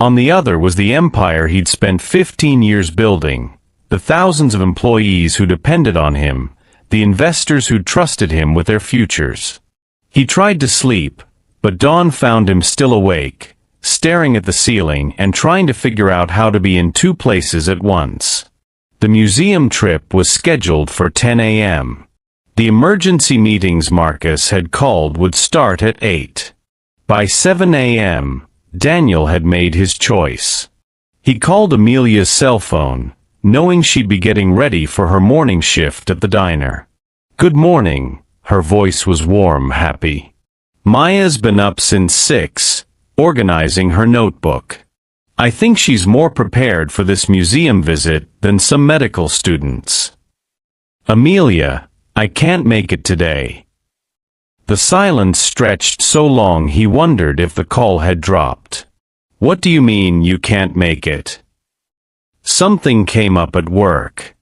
Speaker 1: On the other was the empire he'd spent 15 years building, the thousands of employees who depended on him, the investors who trusted him with their futures. He tried to sleep, but dawn found him still awake, staring at the ceiling and trying to figure out how to be in 2 places at once. The museum trip was scheduled for 10 a.m. The emergency meetings Marcus had called would start at 8. By 7 a.m., Daniel had made his choice. He called Amelia's cell phone, knowing she'd be getting ready for her morning shift at the diner. Good morning, her voice was warm, happy. Maya's been up since 6, organizing her notebook. I think she's more prepared for this museum visit than some medical students. Amelia, I can't make it today. The silence stretched so long he wondered if the call had dropped. What do you mean you can't make it? Something came up at work.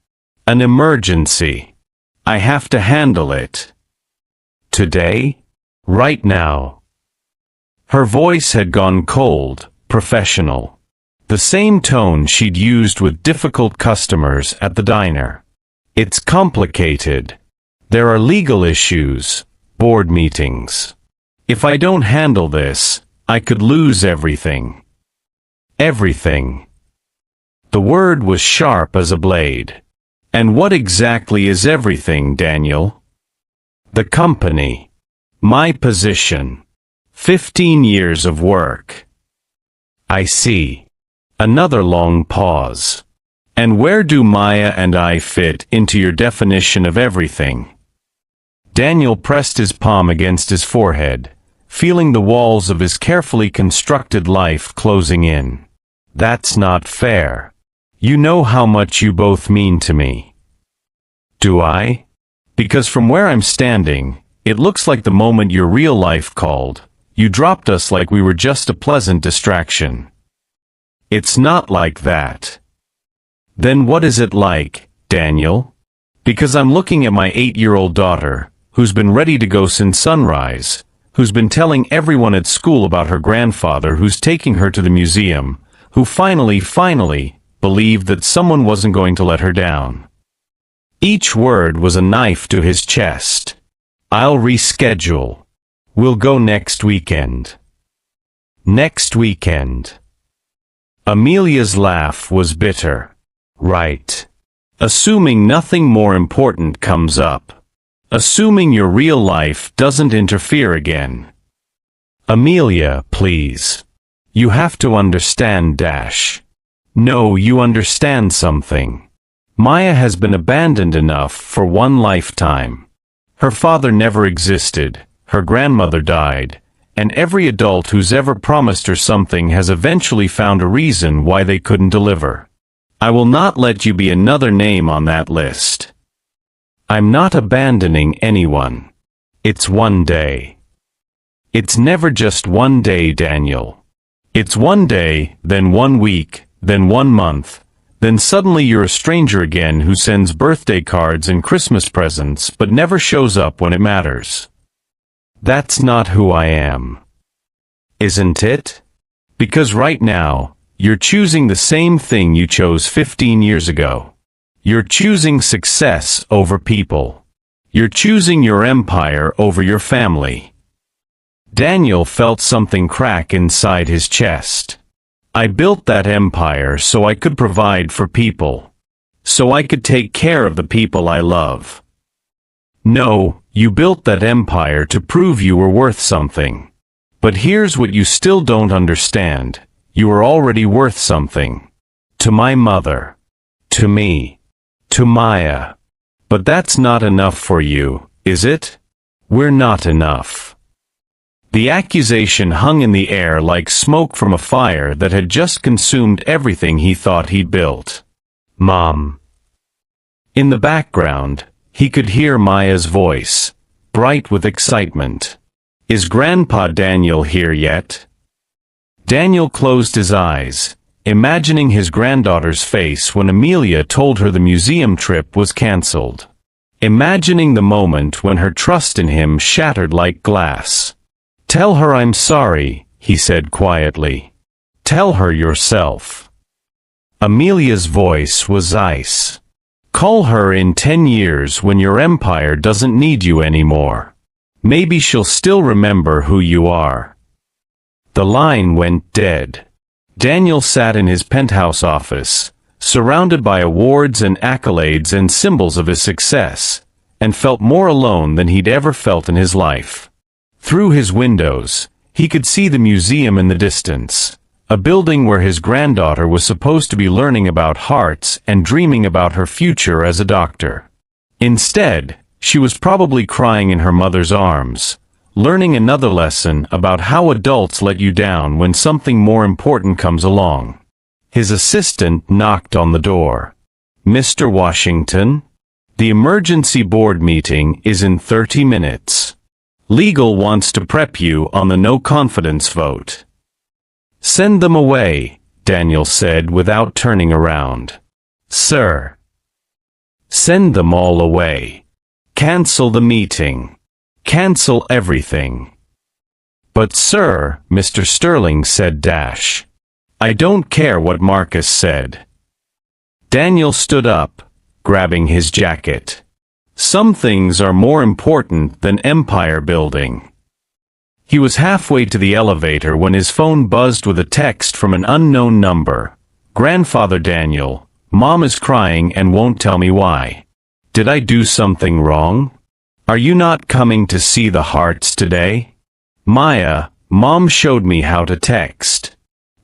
Speaker 1: An emergency. I have to handle it. Today? Right now. Her voice had gone cold, professional. The same tone she'd used with difficult customers at the diner. It's complicated. There are legal issues, board meetings. If I don't handle this, I could lose everything. Everything. The word was sharp as a blade. And what exactly is everything, Daniel? The company. My position. 15 years of work. I see. Another long pause. And where do Maya and I fit into your definition of everything? Daniel pressed his palm against his forehead, feeling the walls of his carefully constructed life closing in. That's not fair. You know how much you both mean to me. Do I? Because from where I'm standing, it looks like the moment your real life called, you dropped us like we were just a pleasant distraction. It's not like that. Then what is it like, Daniel? Because I'm looking at my 8-year-old daughter, who's been ready to go since sunrise, who's been telling everyone at school about her grandfather who's taking her to the museum, who finally believed that someone wasn't going to let her down. Each word was a knife to his chest. I'll reschedule. We'll go next weekend. Next weekend. Amelia's laugh was bitter. Right. Assuming nothing more important comes up. Assuming your real life doesn't interfere again. Amelia, please. You have to understand, Dash. No, you understand something. Maya has been abandoned enough for one lifetime. Her father never existed, her grandmother died, and every adult who's ever promised her something has eventually found a reason why they couldn't deliver. I will not let you be another name on that list. I'm not abandoning anyone. It's one day. It's never just one day, Daniel. It's one day, then 1 week, then 1 month, then suddenly you're a stranger again who sends birthday cards and Christmas presents but never shows up when it matters. That's not who I am. Isn't it? Because right now, you're choosing the same thing you chose 15 years ago. You're choosing success over people. You're choosing your empire over your family. Daniel felt something crack inside his chest. I built that empire so I could provide for people. So I could take care of the people I love. No, you built that empire to prove you were worth something. But here's what you still don't understand. You are already worth something. To my mother. To me. To Maya. But that's not enough for you, is it? We're not enough. The accusation hung in the air like smoke from a fire that had just consumed everything he thought he'd built. Mom. In the background, he could hear Maya's voice, bright with excitement. Is Grandpa Daniel here yet? Daniel closed his eyes, imagining his granddaughter's face when Amelia told her the museum trip was cancelled. Imagining the moment when her trust in him shattered like glass. Tell her I'm sorry, he said quietly. Tell her yourself. Amelia's voice was ice. Call her in 10 years when your empire doesn't need you anymore. Maybe she'll still remember who you are. The line went dead. Daniel sat in his penthouse office, surrounded by awards and accolades and symbols of his success, and felt more alone than he'd ever felt in his life. Through his windows, he could see the museum in the distance, a building where his granddaughter was supposed to be learning about hearts and dreaming about her future as a doctor. Instead, she was probably crying in her mother's arms, learning another lesson about how adults let you down when something more important comes along. His assistant knocked on the door. Mr. Washington? The emergency board meeting is in 30 minutes. Legal wants to prep you on the no-confidence vote. Send them away, Daniel said without turning around. Sir. Send them all away. Cancel the meeting. Cancel everything. But sir, Mr. Sterling said Dash. I don't care what Marcus said. Daniel stood up, grabbing his jacket. Some things are more important than empire building. He was halfway to the elevator when his phone buzzed with a text from an unknown number. Grandfather Daniel, Mom is crying and won't tell me why. Did I do something wrong? Are you not coming to see the hearts today? Maya, Mom showed me how to text.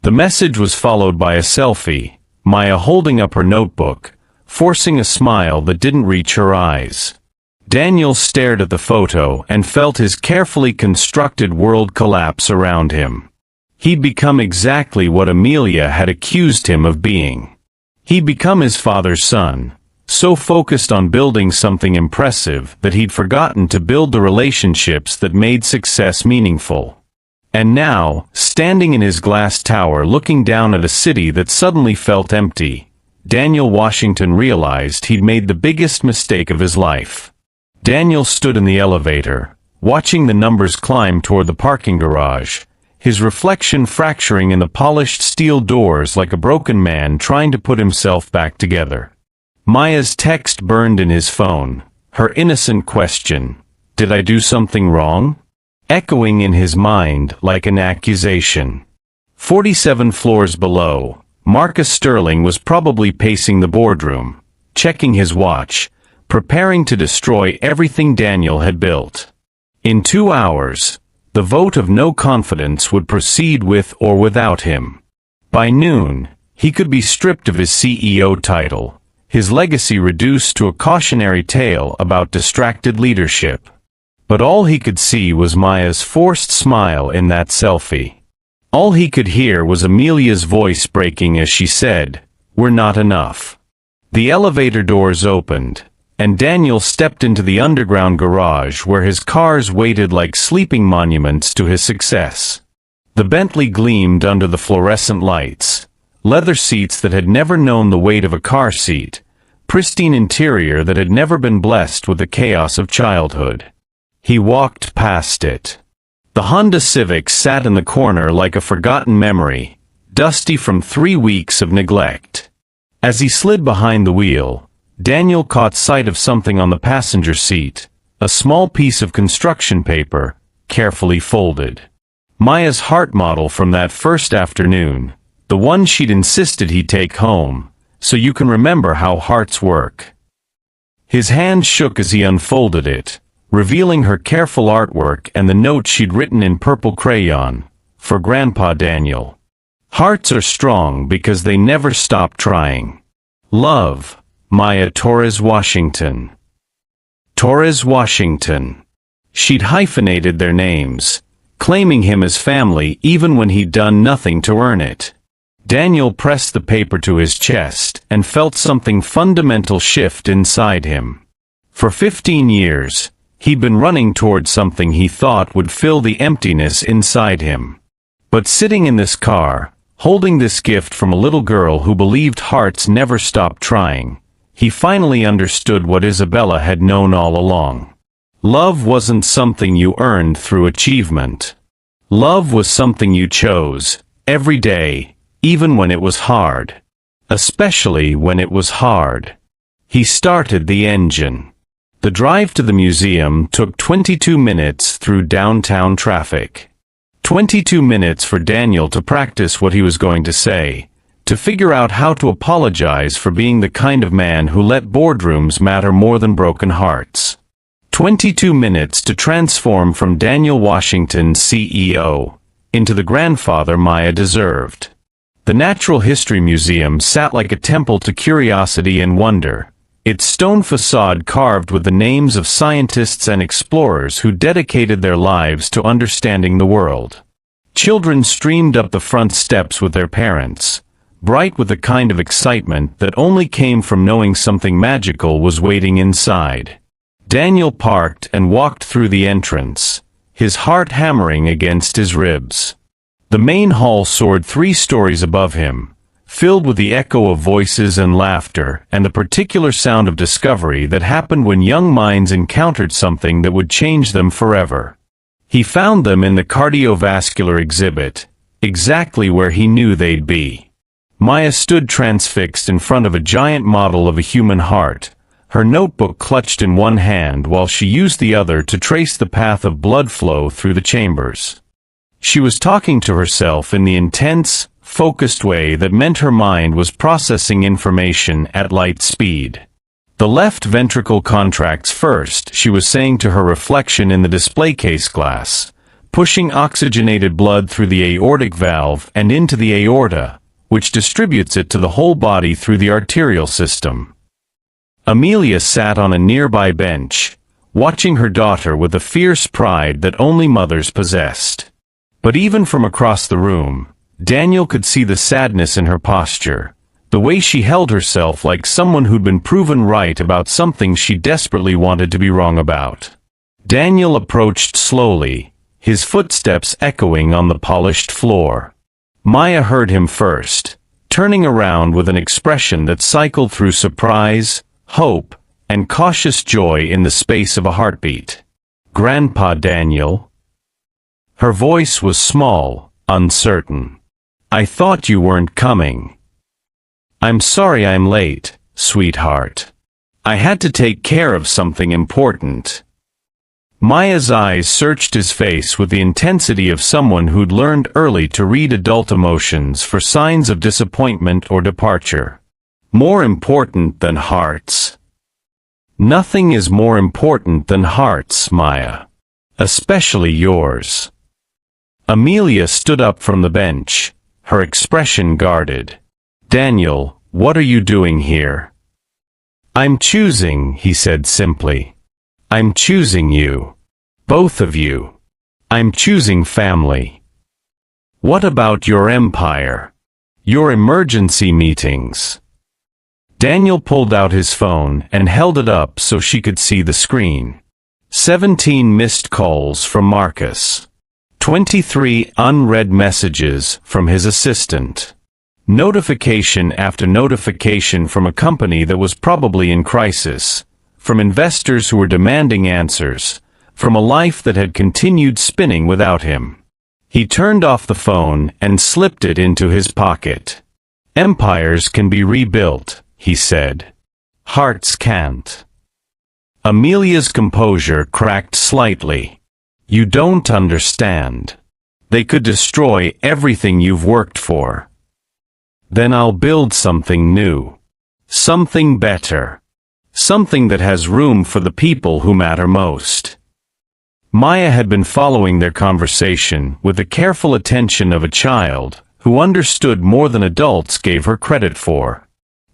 Speaker 1: The message was followed by a selfie, Maya holding up her notebook, forcing a smile that didn't reach her eyes. Daniel stared at the photo and felt his carefully constructed world collapse around him. He'd become exactly what Amelia had accused him of being. He'd become his father's son, so focused on building something impressive that he'd forgotten to build the relationships that made success meaningful. And now, standing in his glass tower looking down at a city that suddenly felt empty, Daniel Washington realized he'd made the biggest mistake of his life. Daniel stood in the elevator, watching the numbers climb toward the parking garage, his reflection fracturing in the polished steel doors like a broken man trying to put himself back together. Maya's text burned in his phone, her innocent question, "Did I do something wrong?" echoing in his mind like an accusation. 47 floors below, Marcus Sterling was probably pacing the boardroom, checking his watch, preparing to destroy everything Daniel had built. In 2 hours, the vote of no confidence would proceed with or without him. By noon, he could be stripped of his CEO title, his legacy reduced to a cautionary tale about distracted leadership. But all he could see was Maya's forced smile in that selfie. All he could hear was Amelia's voice breaking as she said, "We're not enough." The elevator doors opened, and Daniel stepped into the underground garage where his cars waited like sleeping monuments to his success. The Bentley gleamed under the fluorescent lights, leather seats that had never known the weight of a car seat, pristine interior that had never been blessed with the chaos of childhood. He walked past it. The Honda Civic sat in the corner like a forgotten memory, dusty from 3 weeks of neglect. As he slid behind the wheel, Daniel caught sight of something on the passenger seat, a small piece of construction paper, carefully folded. Maya's heart model from that first afternoon, the one she'd insisted he take home, so you can remember how hearts work. His hand shook as he unfolded it, revealing her careful artwork and the note she'd written in purple crayon, "For Grandpa Daniel. Hearts are strong because they never stop trying. Love, Maya Torres Washington." Torres Washington. She'd hyphenated their names, claiming him as family even when he'd done nothing to earn it. Daniel pressed the paper to his chest and felt something fundamental shift inside him. For 15 years, he'd been running toward something he thought would fill the emptiness inside him. But sitting in this car, holding this gift from a little girl who believed hearts never stopped trying, he finally understood what Isabella had known all along. Love wasn't something you earned through achievement. Love was something you chose, every day, even when it was hard. Especially when it was hard. He started the engine. The drive to the museum took 22 minutes through downtown traffic. 22 minutes for Daniel to practice what he was going to say, to figure out how to apologize for being the kind of man who let boardrooms matter more than broken hearts. 22 minutes to transform from Daniel Washington, CEO, into the grandfather Maya deserved. The Natural History Museum sat like a temple to curiosity and wonder, its stone facade carved with the names of scientists and explorers who dedicated their lives to understanding the world. Children streamed up the front steps with their parents, bright with the kind of excitement that only came from knowing something magical was waiting inside. Daniel parked and walked through the entrance, his heart hammering against his ribs. The main hall soared 3 stories above him, filled with the echo of voices and laughter and the particular sound of discovery that happened when young minds encountered something that would change them forever. He found them in the cardiovascular exhibit, exactly where he knew they'd be. Maya stood transfixed in front of a giant model of a human heart, her notebook clutched in one hand while she used the other to trace the path of blood flow through the chambers. She was talking to herself in the intense, focused way that meant her mind was processing information at light speed. The left ventricle contracts first, she was saying to her reflection in the display case glass, pushing oxygenated blood through the aortic valve and into the aorta, which distributes it to the whole body through the arterial system. Amelia sat on a nearby bench, watching her daughter with a fierce pride that only mothers possessed. But even from across the room, Daniel could see the sadness in her posture, the way she held herself like someone who'd been proven right about something she desperately wanted to be wrong about. Daniel approached slowly, his footsteps echoing on the polished floor. Maya heard him first, turning around with an expression that cycled through surprise, hope, and cautious joy in the space of a heartbeat. "Grandpa Daniel?" Her voice was small, uncertain. "I thought you weren't coming." "I'm sorry I'm late, sweetheart. I had to take care of something important." Maya's eyes searched his face with the intensity of someone who'd learned early to read adult emotions for signs of disappointment or departure. "More important than hearts." "Nothing is more important than hearts, Maya. Especially yours." Amelia stood up from the bench, her expression guarded. "Daniel, what are you doing here?" "I'm choosing," he said simply. "I'm choosing you. Both of you. I'm choosing family." "What about your empire? Your emergency meetings?" Daniel pulled out his phone and held it up so she could see the screen. 17 missed calls from Marcus. 23 unread messages from his assistant. Notification after notification from a company that was probably in crisis, from investors who were demanding answers, from a life that had continued spinning without him. He turned off the phone and slipped it into his pocket. "Empires can be rebuilt," he said. "Hearts can't." Amelia's composure cracked slightly. "You don't understand. They could destroy everything you've worked for. Then I'll build something new. Something better. Something that has room for the people who matter most." Maya had been following their conversation with the careful attention of a child who understood more than adults gave her credit for.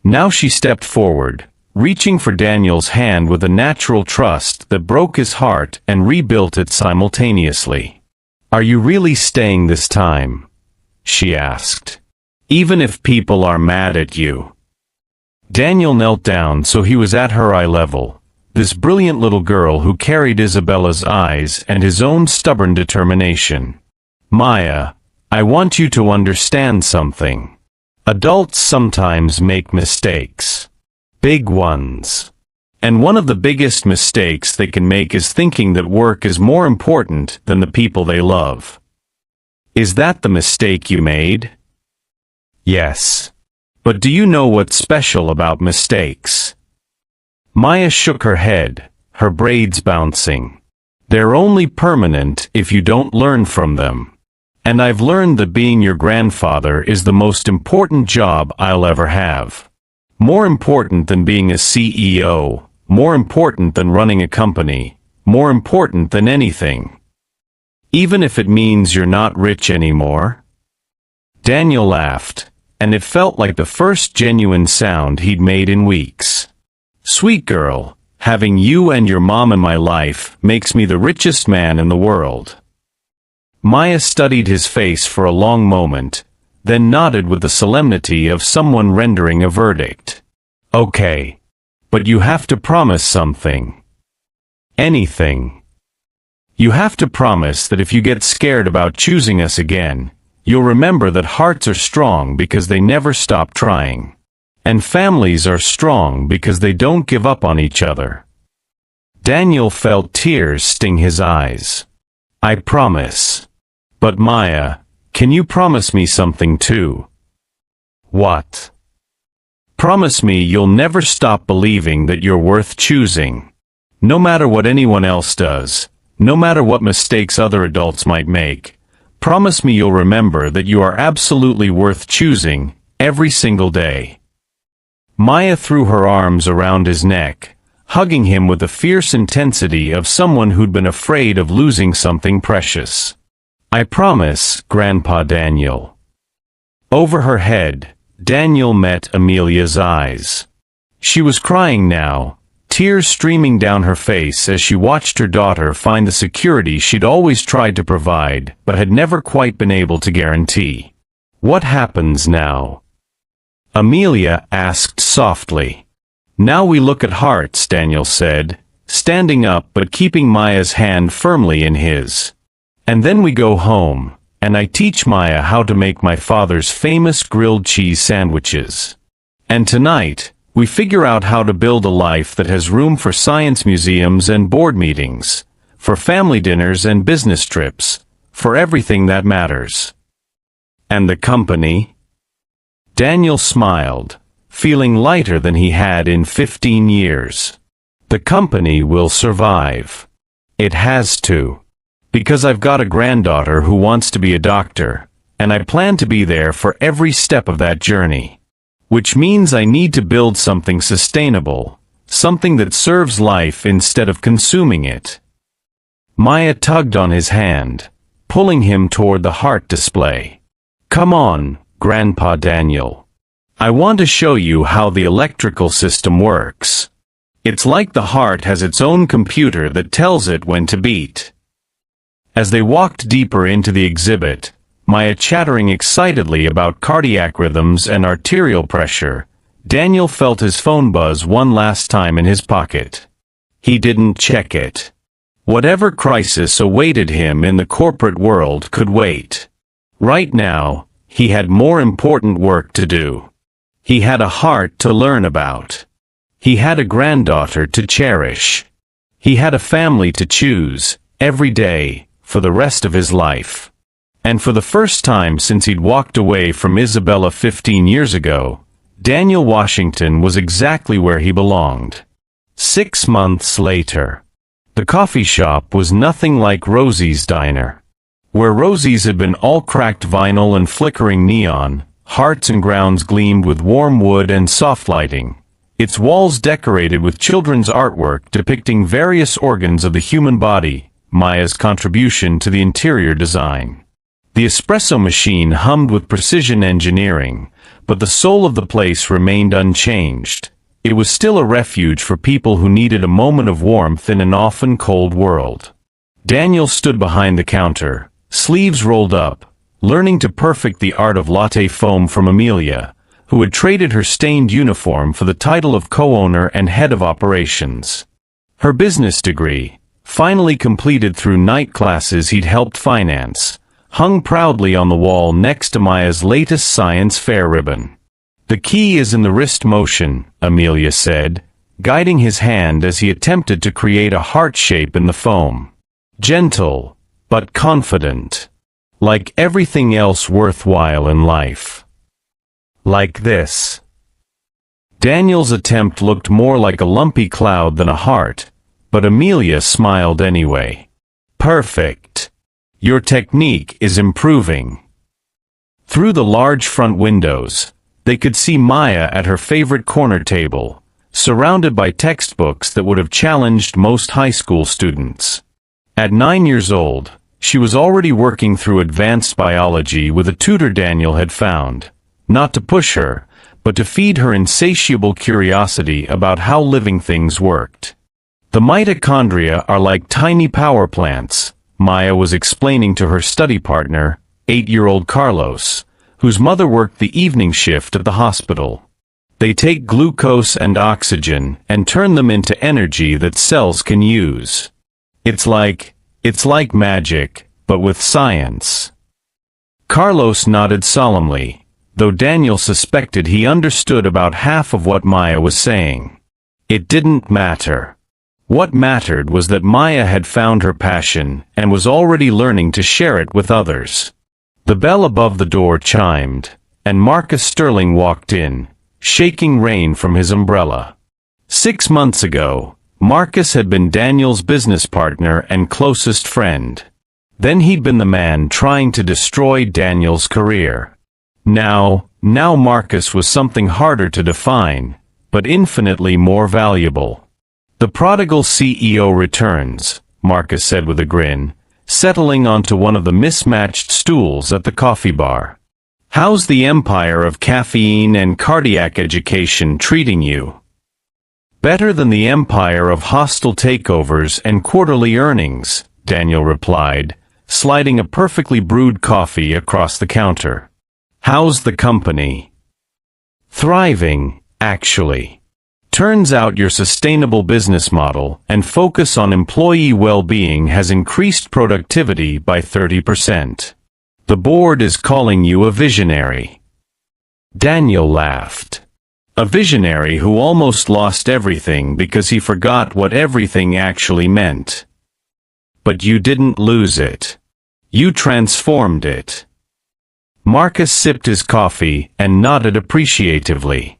Speaker 1: Now she stepped forward, reaching for Daniel's hand with a natural trust that broke his heart and rebuilt it simultaneously. "Are you really staying this time?" she asked. "Even if people are mad at you?" Daniel knelt down so he was at her eye level, this brilliant little girl who carried Isabella's eyes and his own stubborn determination. "Maya, I want you to understand something. Adults sometimes make mistakes. Big ones. And one of the biggest mistakes they can make is thinking that work is more important than the people they love. Is that the mistake you made?" "Yes. But do you know what's special about mistakes?" Maya shook her head, her braids bouncing. "They're only permanent if you don't learn from them. And I've learned that being your grandfather is the most important job I'll ever have. More important than being a CEO, more important than running a company, more important than anything. Even if it means you're not rich anymore." Daniel laughed, and it felt like the first genuine sound he'd made in weeks. "Sweet girl, having you and your mom in my life makes me the richest man in the world." Maya studied his face for a long moment, then nodded with the solemnity of someone rendering a verdict. "Okay. But you have to promise something." "Anything." "You have to promise that if you get scared about choosing us again, you'll remember that hearts are strong because they never stop trying. And families are strong because they don't give up on each other." Daniel felt tears sting his eyes. "I promise. But Maya, can you promise me something too?" "What?" "Promise me you'll never stop believing that you're worth choosing. No matter what anyone else does, no matter what mistakes other adults might make, promise me you'll remember that you are absolutely worth choosing, every single day." Maya threw her arms around his neck, hugging him with the fierce intensity of someone who'd been afraid of losing something precious. "I promise, Grandpa Daniel." Over her head, Daniel met Amelia's eyes. She was crying now, tears streaming down her face as she watched her daughter find the security she'd always tried to provide but had never quite been able to guarantee. "What happens now?" Amelia asked softly. "Now we look at hearts," Daniel said, standing up but keeping Maya's hand firmly in his. "And then we go home, and I teach Maya how to make my father's famous grilled cheese sandwiches. And tonight, we figure out how to build a life that has room for science museums and board meetings, for family dinners and business trips, for everything that matters." "And the company?" Daniel smiled, feeling lighter than he had in 15 years. "The company will survive. It has to. Because I've got a granddaughter who wants to be a doctor, and I plan to be there for every step of that journey. Which means I need to build something sustainable, something that serves life instead of consuming it." Maya tugged on his hand, pulling him toward the heart display. "Come on, Grandpa Daniel. I want to show you how the electrical system works. It's like the heart has its own computer that tells it when to beat." As they walked deeper into the exhibit, Maya chattering excitedly about cardiac rhythms and arterial pressure, Daniel felt his phone buzz one last time in his pocket. He didn't check it. Whatever crisis awaited him in the corporate world could wait. Right now, he had more important work to do. He had a heart to learn about. He had a granddaughter to cherish. He had a family to choose, every day, for the rest of his life. And for the first time since he'd walked away from Isabella 15 years ago, Daniel Washington was exactly where he belonged. 6 months later. The coffee shop was nothing like Rosie's diner. Where Rosie's had been all cracked vinyl and flickering neon, hearts and grounds gleamed with warm wood and soft lighting, its walls decorated with children's artwork depicting various organs of the human body, Maya's contribution to the interior design. The espresso machine hummed with precision engineering, but the soul of the place remained unchanged. It was still a refuge for people who needed a moment of warmth in an often cold world. Daniel stood behind the counter, sleeves rolled up, learning to perfect the art of latte foam from Amelia, who had traded her stained uniform for the title of co-owner and head of operations. Her business degree, finally completed through night classes he'd helped finance, hung proudly on the wall next to Maya's latest science fair ribbon. "The key is in the wrist motion," Amelia said, guiding his hand as he attempted to create a heart shape in the foam. "Gentle, but confident. Like everything else worthwhile in life. Like this." Daniel's attempt looked more like a lumpy cloud than a heart, but Amelia smiled anyway. "Perfect. Your technique is improving." Through the large front windows, they could see Maya at her favorite corner table, surrounded by textbooks that would have challenged most high school students. At 9 years old, she was already working through advanced biology with a tutor Daniel had found, not to push her, but to feed her insatiable curiosity about how living things worked. "The mitochondria are like tiny power plants," Maya was explaining to her study partner, 8-year-old Carlos, whose mother worked the evening shift at the hospital. "They take glucose and oxygen and turn them into energy that cells can use. It's like magic, but with science." Carlos nodded solemnly, though Daniel suspected he understood about half of what Maya was saying. It didn't matter. What mattered was that Maya had found her passion and was already learning to share it with others. The bell above the door chimed, and Marcus Sterling walked in, shaking rain from his umbrella. 6 months ago, Marcus had been Daniel's business partner and closest friend. Then he'd been the man trying to destroy Daniel's career. Now Marcus was something harder to define, but infinitely more valuable. "The prodigal CEO returns," Marcus said with a grin, settling onto one of the mismatched stools at the coffee bar. "How's the empire of caffeine and cardiac education treating you?" Better than the empire of hostile takeovers and quarterly earnings, Daniel replied, sliding a perfectly brewed coffee across the counter. How's the company? Thriving, actually. Turns out your sustainable business model and focus on employee well-being has increased productivity by 30%. The board is calling you a visionary. Daniel laughed. A visionary who almost lost everything because he forgot what everything actually meant. But you didn't lose it. You transformed it. Marcus sipped his coffee and nodded appreciatively.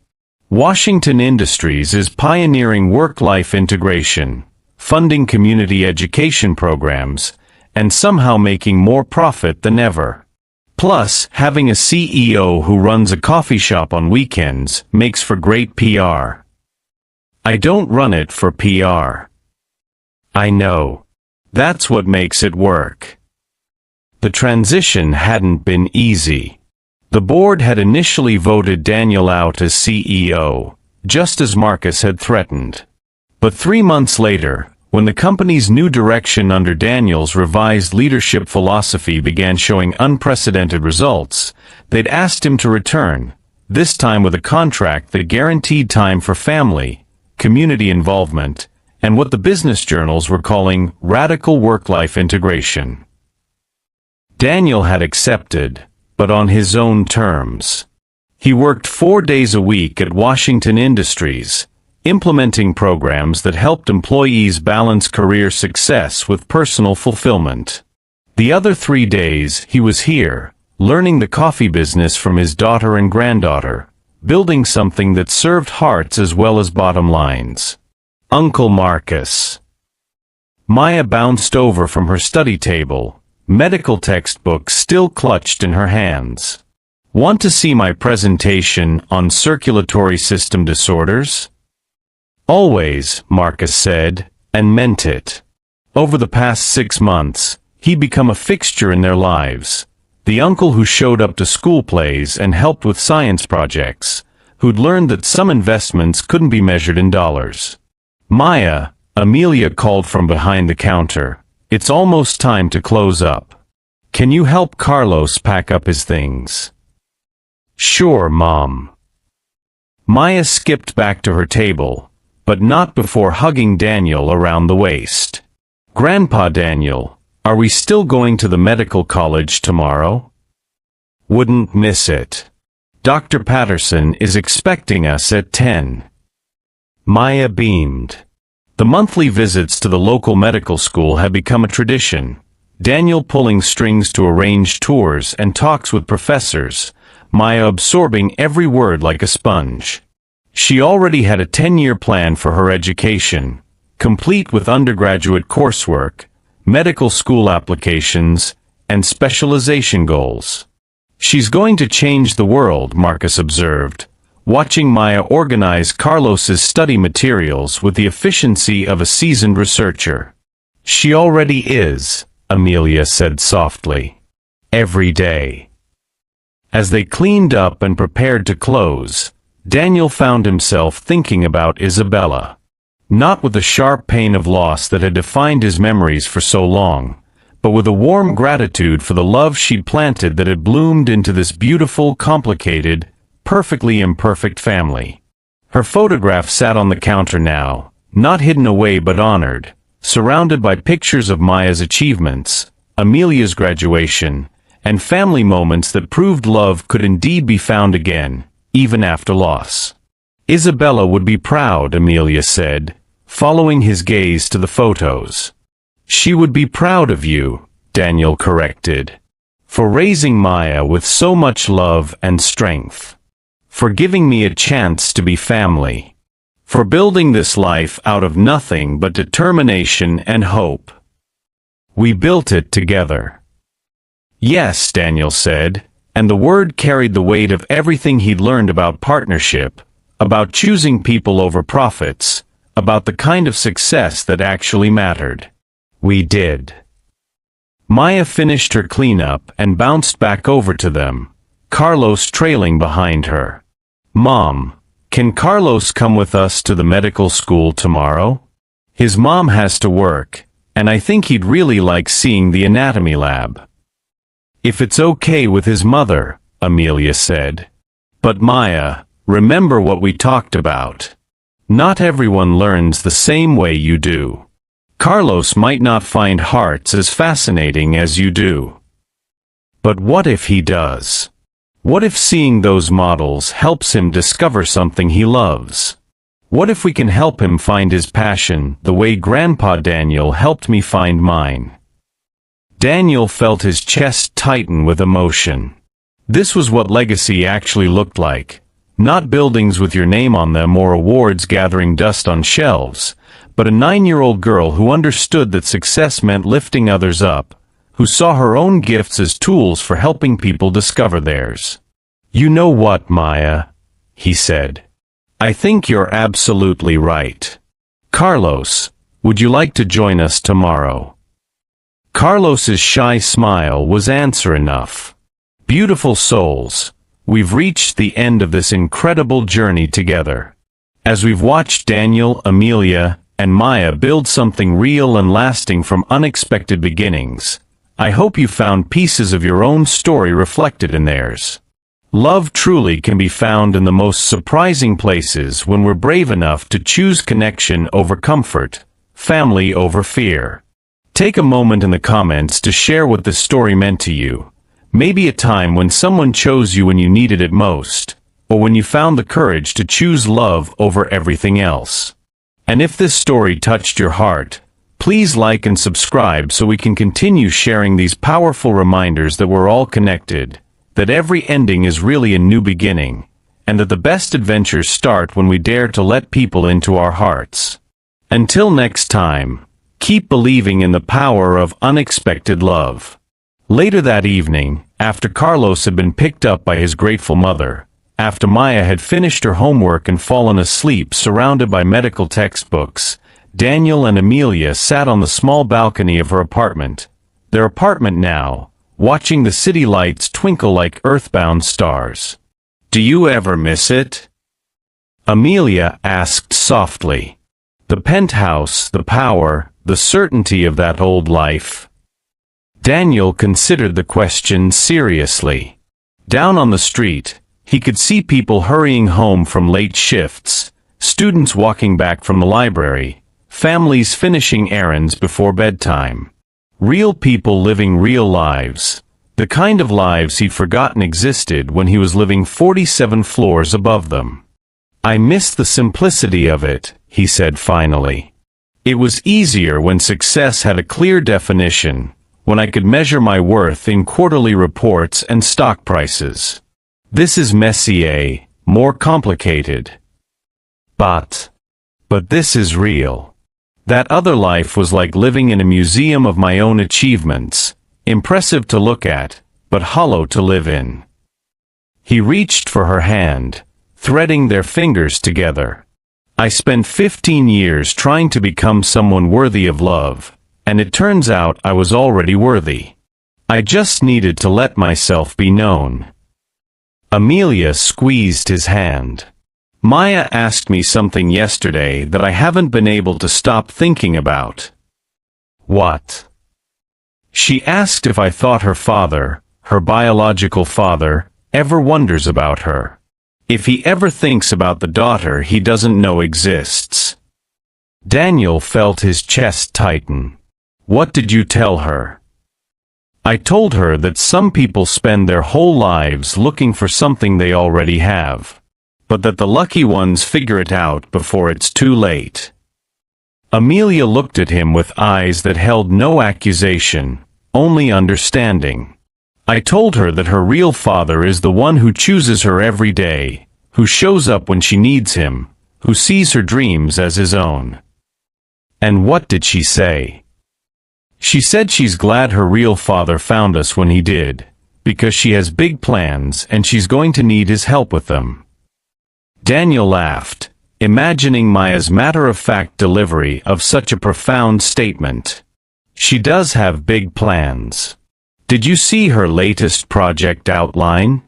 Speaker 1: Washington Industries is pioneering work-life integration, funding community education programs, and somehow making more profit than ever. Plus, having a CEO who runs a coffee shop on weekends makes for great PR. I don't run it for PR. I know. That's what makes it work. The transition hadn't been easy. The board had initially voted Daniel out as CEO, just as Marcus had threatened. But 3 months later, when the company's new direction under Daniel's revised leadership philosophy began showing unprecedented results, they'd asked him to return, this time with a contract that guaranteed time for family, community involvement, and what the business journals were calling radical work-life integration. Daniel had accepted, but on his own terms. He worked 4 days a week at Washington Industries, implementing programs that helped employees balance career success with personal fulfillment. The other 3 days, he was here, learning the coffee business from his daughter and granddaughter, building something that served hearts as well as bottom lines. Uncle Marcus. Maya bounced over from her study table, medical textbook still clutched in her hands. Want to see my presentation on circulatory system disorders? Always, Marcus said, and meant it. Over the past 6 months, he'd become a fixture in their lives. The uncle who showed up to school plays and helped with science projects, who'd learned that some investments couldn't be measured in dollars. Maya, Amelia called from behind the counter. It's almost time to close up. Can you help Carlos pack up his things? Sure, Mom. Maya skipped back to her table, but not before hugging Daniel around the waist. Grandpa Daniel, are we still going to the medical college tomorrow? Wouldn't miss it. Dr. Patterson is expecting us at 10. Maya beamed. The monthly visits to the local medical school had become a tradition, Daniel pulling strings to arrange tours and talks with professors, Maya absorbing every word like a sponge. She already had a 10-year plan for her education, complete with undergraduate coursework, medical school applications, and specialization goals. She's going to change the world, Marcus observed, watching Maya organize Carlos's study materials with the efficiency of a seasoned researcher. She already is, Amelia said softly. Every day. As they cleaned up and prepared to close, Daniel found himself thinking about Isabella. Not with the sharp pain of loss that had defined his memories for so long, but with a warm gratitude for the love she'd planted that had bloomed into this beautiful, complicated, perfectly imperfect family. Her photograph sat on the counter now, not hidden away but honored, surrounded by pictures of Maya's achievements, Amelia's graduation, and family moments that proved love could indeed be found again, even after loss. Isabella would be proud, Amelia said, following his gaze to the photos. She would be proud of you, Daniel corrected, for raising Maya with so much love and strength. For giving me a chance to be family. For building this life out of nothing but determination and hope. We built it together. Yes, Daniel said, and the word carried the weight of everything he'd learned about partnership, about choosing people over profits, about the kind of success that actually mattered. We did. Maya finished her cleanup and bounced back over to them, Carlos trailing behind her. Mom, Can Carlos come with us to the medical school tomorrow? His mom has to work, and I think he'd really like seeing the anatomy lab. If it's okay with his mother, Amelia said. But Maya, remember what we talked about. Not everyone learns the same way you do. Carlos might not find hearts as fascinating as you do. But what if he does? What if seeing those models helps him discover something he loves? What if we can help him find his passion the way Grandpa Daniel helped me find mine? Daniel felt his chest tighten with emotion. This was what legacy actually looked like. Not buildings with your name on them or awards gathering dust on shelves, but a 9-year-old girl who understood that success meant lifting others up, who saw her own gifts as tools for helping people discover theirs. You know what, Maya? He said. I think you're absolutely right. Carlos, would you like to join us tomorrow? Carlos's shy smile was answer enough. Beautiful souls, we've reached the end of this incredible journey together. As we've watched Daniel, Amelia, and Maya build something real and lasting from unexpected beginnings, I hope you found pieces of your own story reflected in theirs. Love truly can be found in the most surprising places when we're brave enough to choose connection over comfort, family over fear. Take a moment in the comments to share what this story meant to you. Maybe a time when someone chose you when you needed it most, or when you found the courage to choose love over everything else. And if this story touched your heart, please like and subscribe so we can continue sharing these powerful reminders that we're all connected, that every ending is really a new beginning, and that the best adventures start when we dare to let people into our hearts. Until next time, keep believing in the power of unexpected love. Later that evening, after Carlos had been picked up by his grateful mother, after Maya had finished her homework and fallen asleep surrounded by medical textbooks, Daniel and Amelia sat on the small balcony of her apartment, their apartment now, watching the city lights twinkle like earthbound stars. Do you ever miss it? Amelia asked softly. The penthouse, the power, the certainty of that old life. Daniel considered the question seriously. Down on the street, he could see people hurrying home from late shifts, students walking back from the library, families finishing errands before bedtime. Real people living real lives. The kind of lives he'd forgotten existed when he was living 47 floors above them. I miss the simplicity of it, he said finally. It was easier when success had a clear definition, when I could measure my worth in quarterly reports and stock prices. This is messier, more complicated. But this is real. That other life was like living in a museum of my own achievements, impressive to look at, but hollow to live in. He reached for her hand, threading their fingers together. I spent 15 years trying to become someone worthy of love, and it turns out I was already worthy. I just needed to let myself be known. Amelia squeezed his hand. Maya asked me something yesterday that I haven't been able to stop thinking about. What? She asked if I thought her father, her biological father, ever wonders about her. If he ever thinks about the daughter he doesn't know exists. Daniel felt his chest tighten. What did you tell her? I told her that some people spend their whole lives looking for something they already have, but that the lucky ones figure it out before it's too late. Amelia looked at him with eyes that held no accusation, only understanding. I told her that her real father is the one who chooses her every day, who shows up when she needs him, who sees her dreams as his own. And what did she say? She said she's glad her real father found us when he did, because she has big plans and she's going to need his help with them. Daniel laughed, imagining Maya's matter-of-fact delivery of such a profound statement. She does have big plans. Did you see her latest project outline?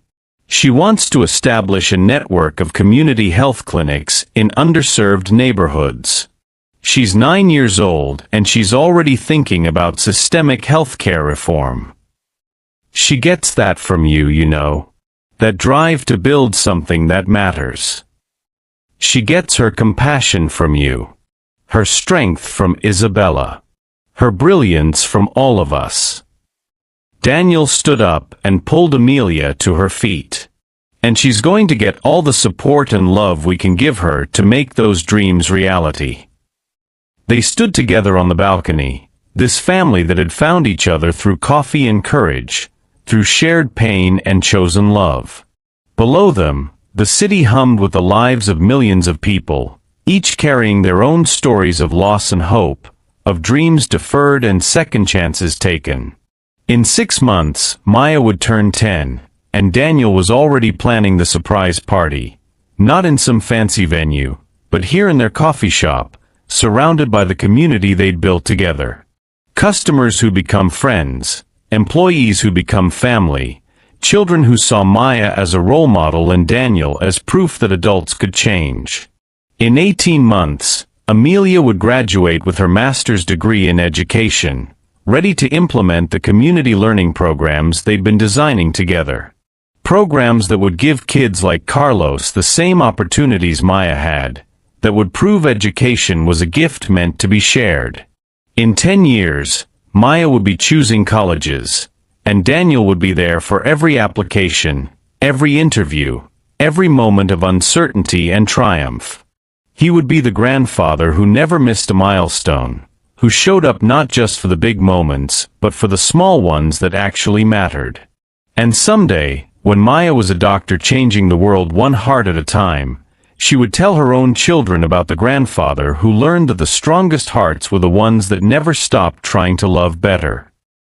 Speaker 1: She wants to establish a network of community health clinics in underserved neighborhoods. She's 9 years old and she's already thinking about systemic healthcare reform. She gets that from you, you know. That drive to build something that matters. She gets her compassion from you. Her strength from Isabella. Her brilliance from all of us. Daniel stood up and pulled Amelia to her feet. And she's going to get all the support and love we can give her to make those dreams reality. They stood together on the balcony, this family that had found each other through coffee and courage, through shared pain and chosen love. Below them, the city hummed with the lives of millions of people, each carrying their own stories of loss and hope, of dreams deferred and second chances taken. In 6 months, Maya would turn 10, and Daniel was already planning the surprise party, not in some fancy venue, but here in their coffee shop, surrounded by the community they'd built together. Customers who become friends, employees who become family, children who saw Maya as a role model and Daniel as proof that adults could change. In 18 months, Amelia would graduate with her master's degree in education, ready to implement the community learning programs they'd been designing together. Programs that would give kids like Carlos the same opportunities Maya had, that would prove education was a gift meant to be shared. In 10 years, Maya would be choosing colleges, and Daniel would be there for every application, every interview, every moment of uncertainty and triumph. He would be the grandfather who never missed a milestone, who showed up not just for the big moments, but for the small ones that actually mattered. And someday, when Maya was a doctor changing the world one heart at a time, she would tell her own children about the grandfather who learned that the strongest hearts were the ones that never stopped trying to love better.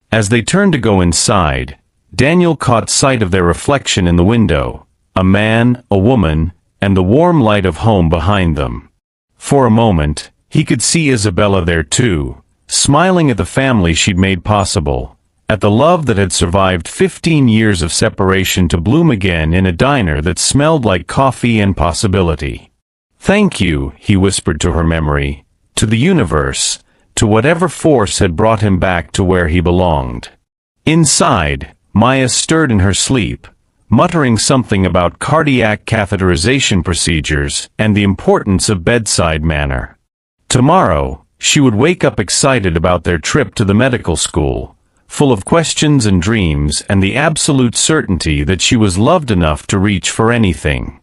Speaker 1: As they turned to go inside, Daniel caught sight of their reflection in the window, a man, a woman, and the warm light of home behind them. For a moment, he could see Isabella there too, smiling at the family she'd made possible, at the love that had survived 15 years of separation to bloom again in a diner that smelled like coffee and possibility. "Thank you," he whispered to her memory, to the universe, to whatever force had brought him back to where he belonged. Inside, Maya stirred in her sleep, muttering something about cardiac catheterization procedures and the importance of bedside manner. Tomorrow, she would wake up excited about their trip to the medical school, full of questions and dreams and the absolute certainty that she was loved enough to reach for anything.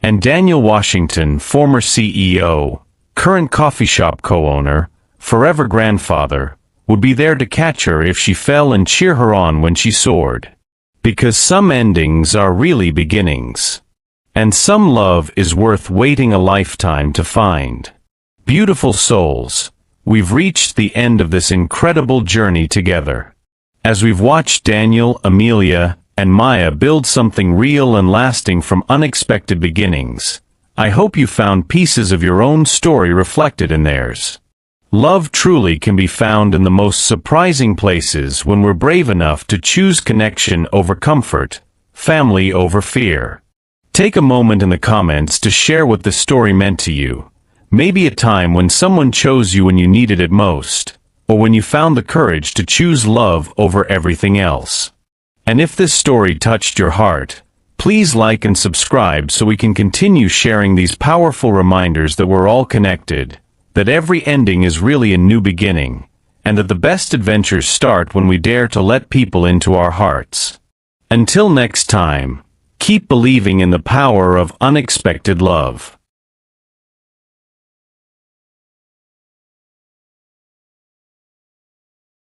Speaker 1: And Daniel Washington, former CEO, current coffee shop co-owner, forever grandfather, would be there to catch her if she fell and cheer her on when she soared. Because some endings are really beginnings. And some love is worth waiting a lifetime to find. Beautiful souls, we've reached the end of this incredible journey together. As we've watched Daniel, Amelia, and Maya build something real and lasting from unexpected beginnings, I hope you found pieces of your own story reflected in theirs. Love truly can be found in the most surprising places when we're brave enough to choose connection over comfort, family over fear. Take a moment in the comments to share what this story meant to you. Maybe a time when someone chose you when you needed it most, or when you found the courage to choose love over everything else. And if this story touched your heart, please like and subscribe so we can continue sharing these powerful reminders that we're all connected, that every ending is really a new beginning, and that the best adventures start when we dare to let people into our hearts. Until next time, keep believing in the power of unexpected love.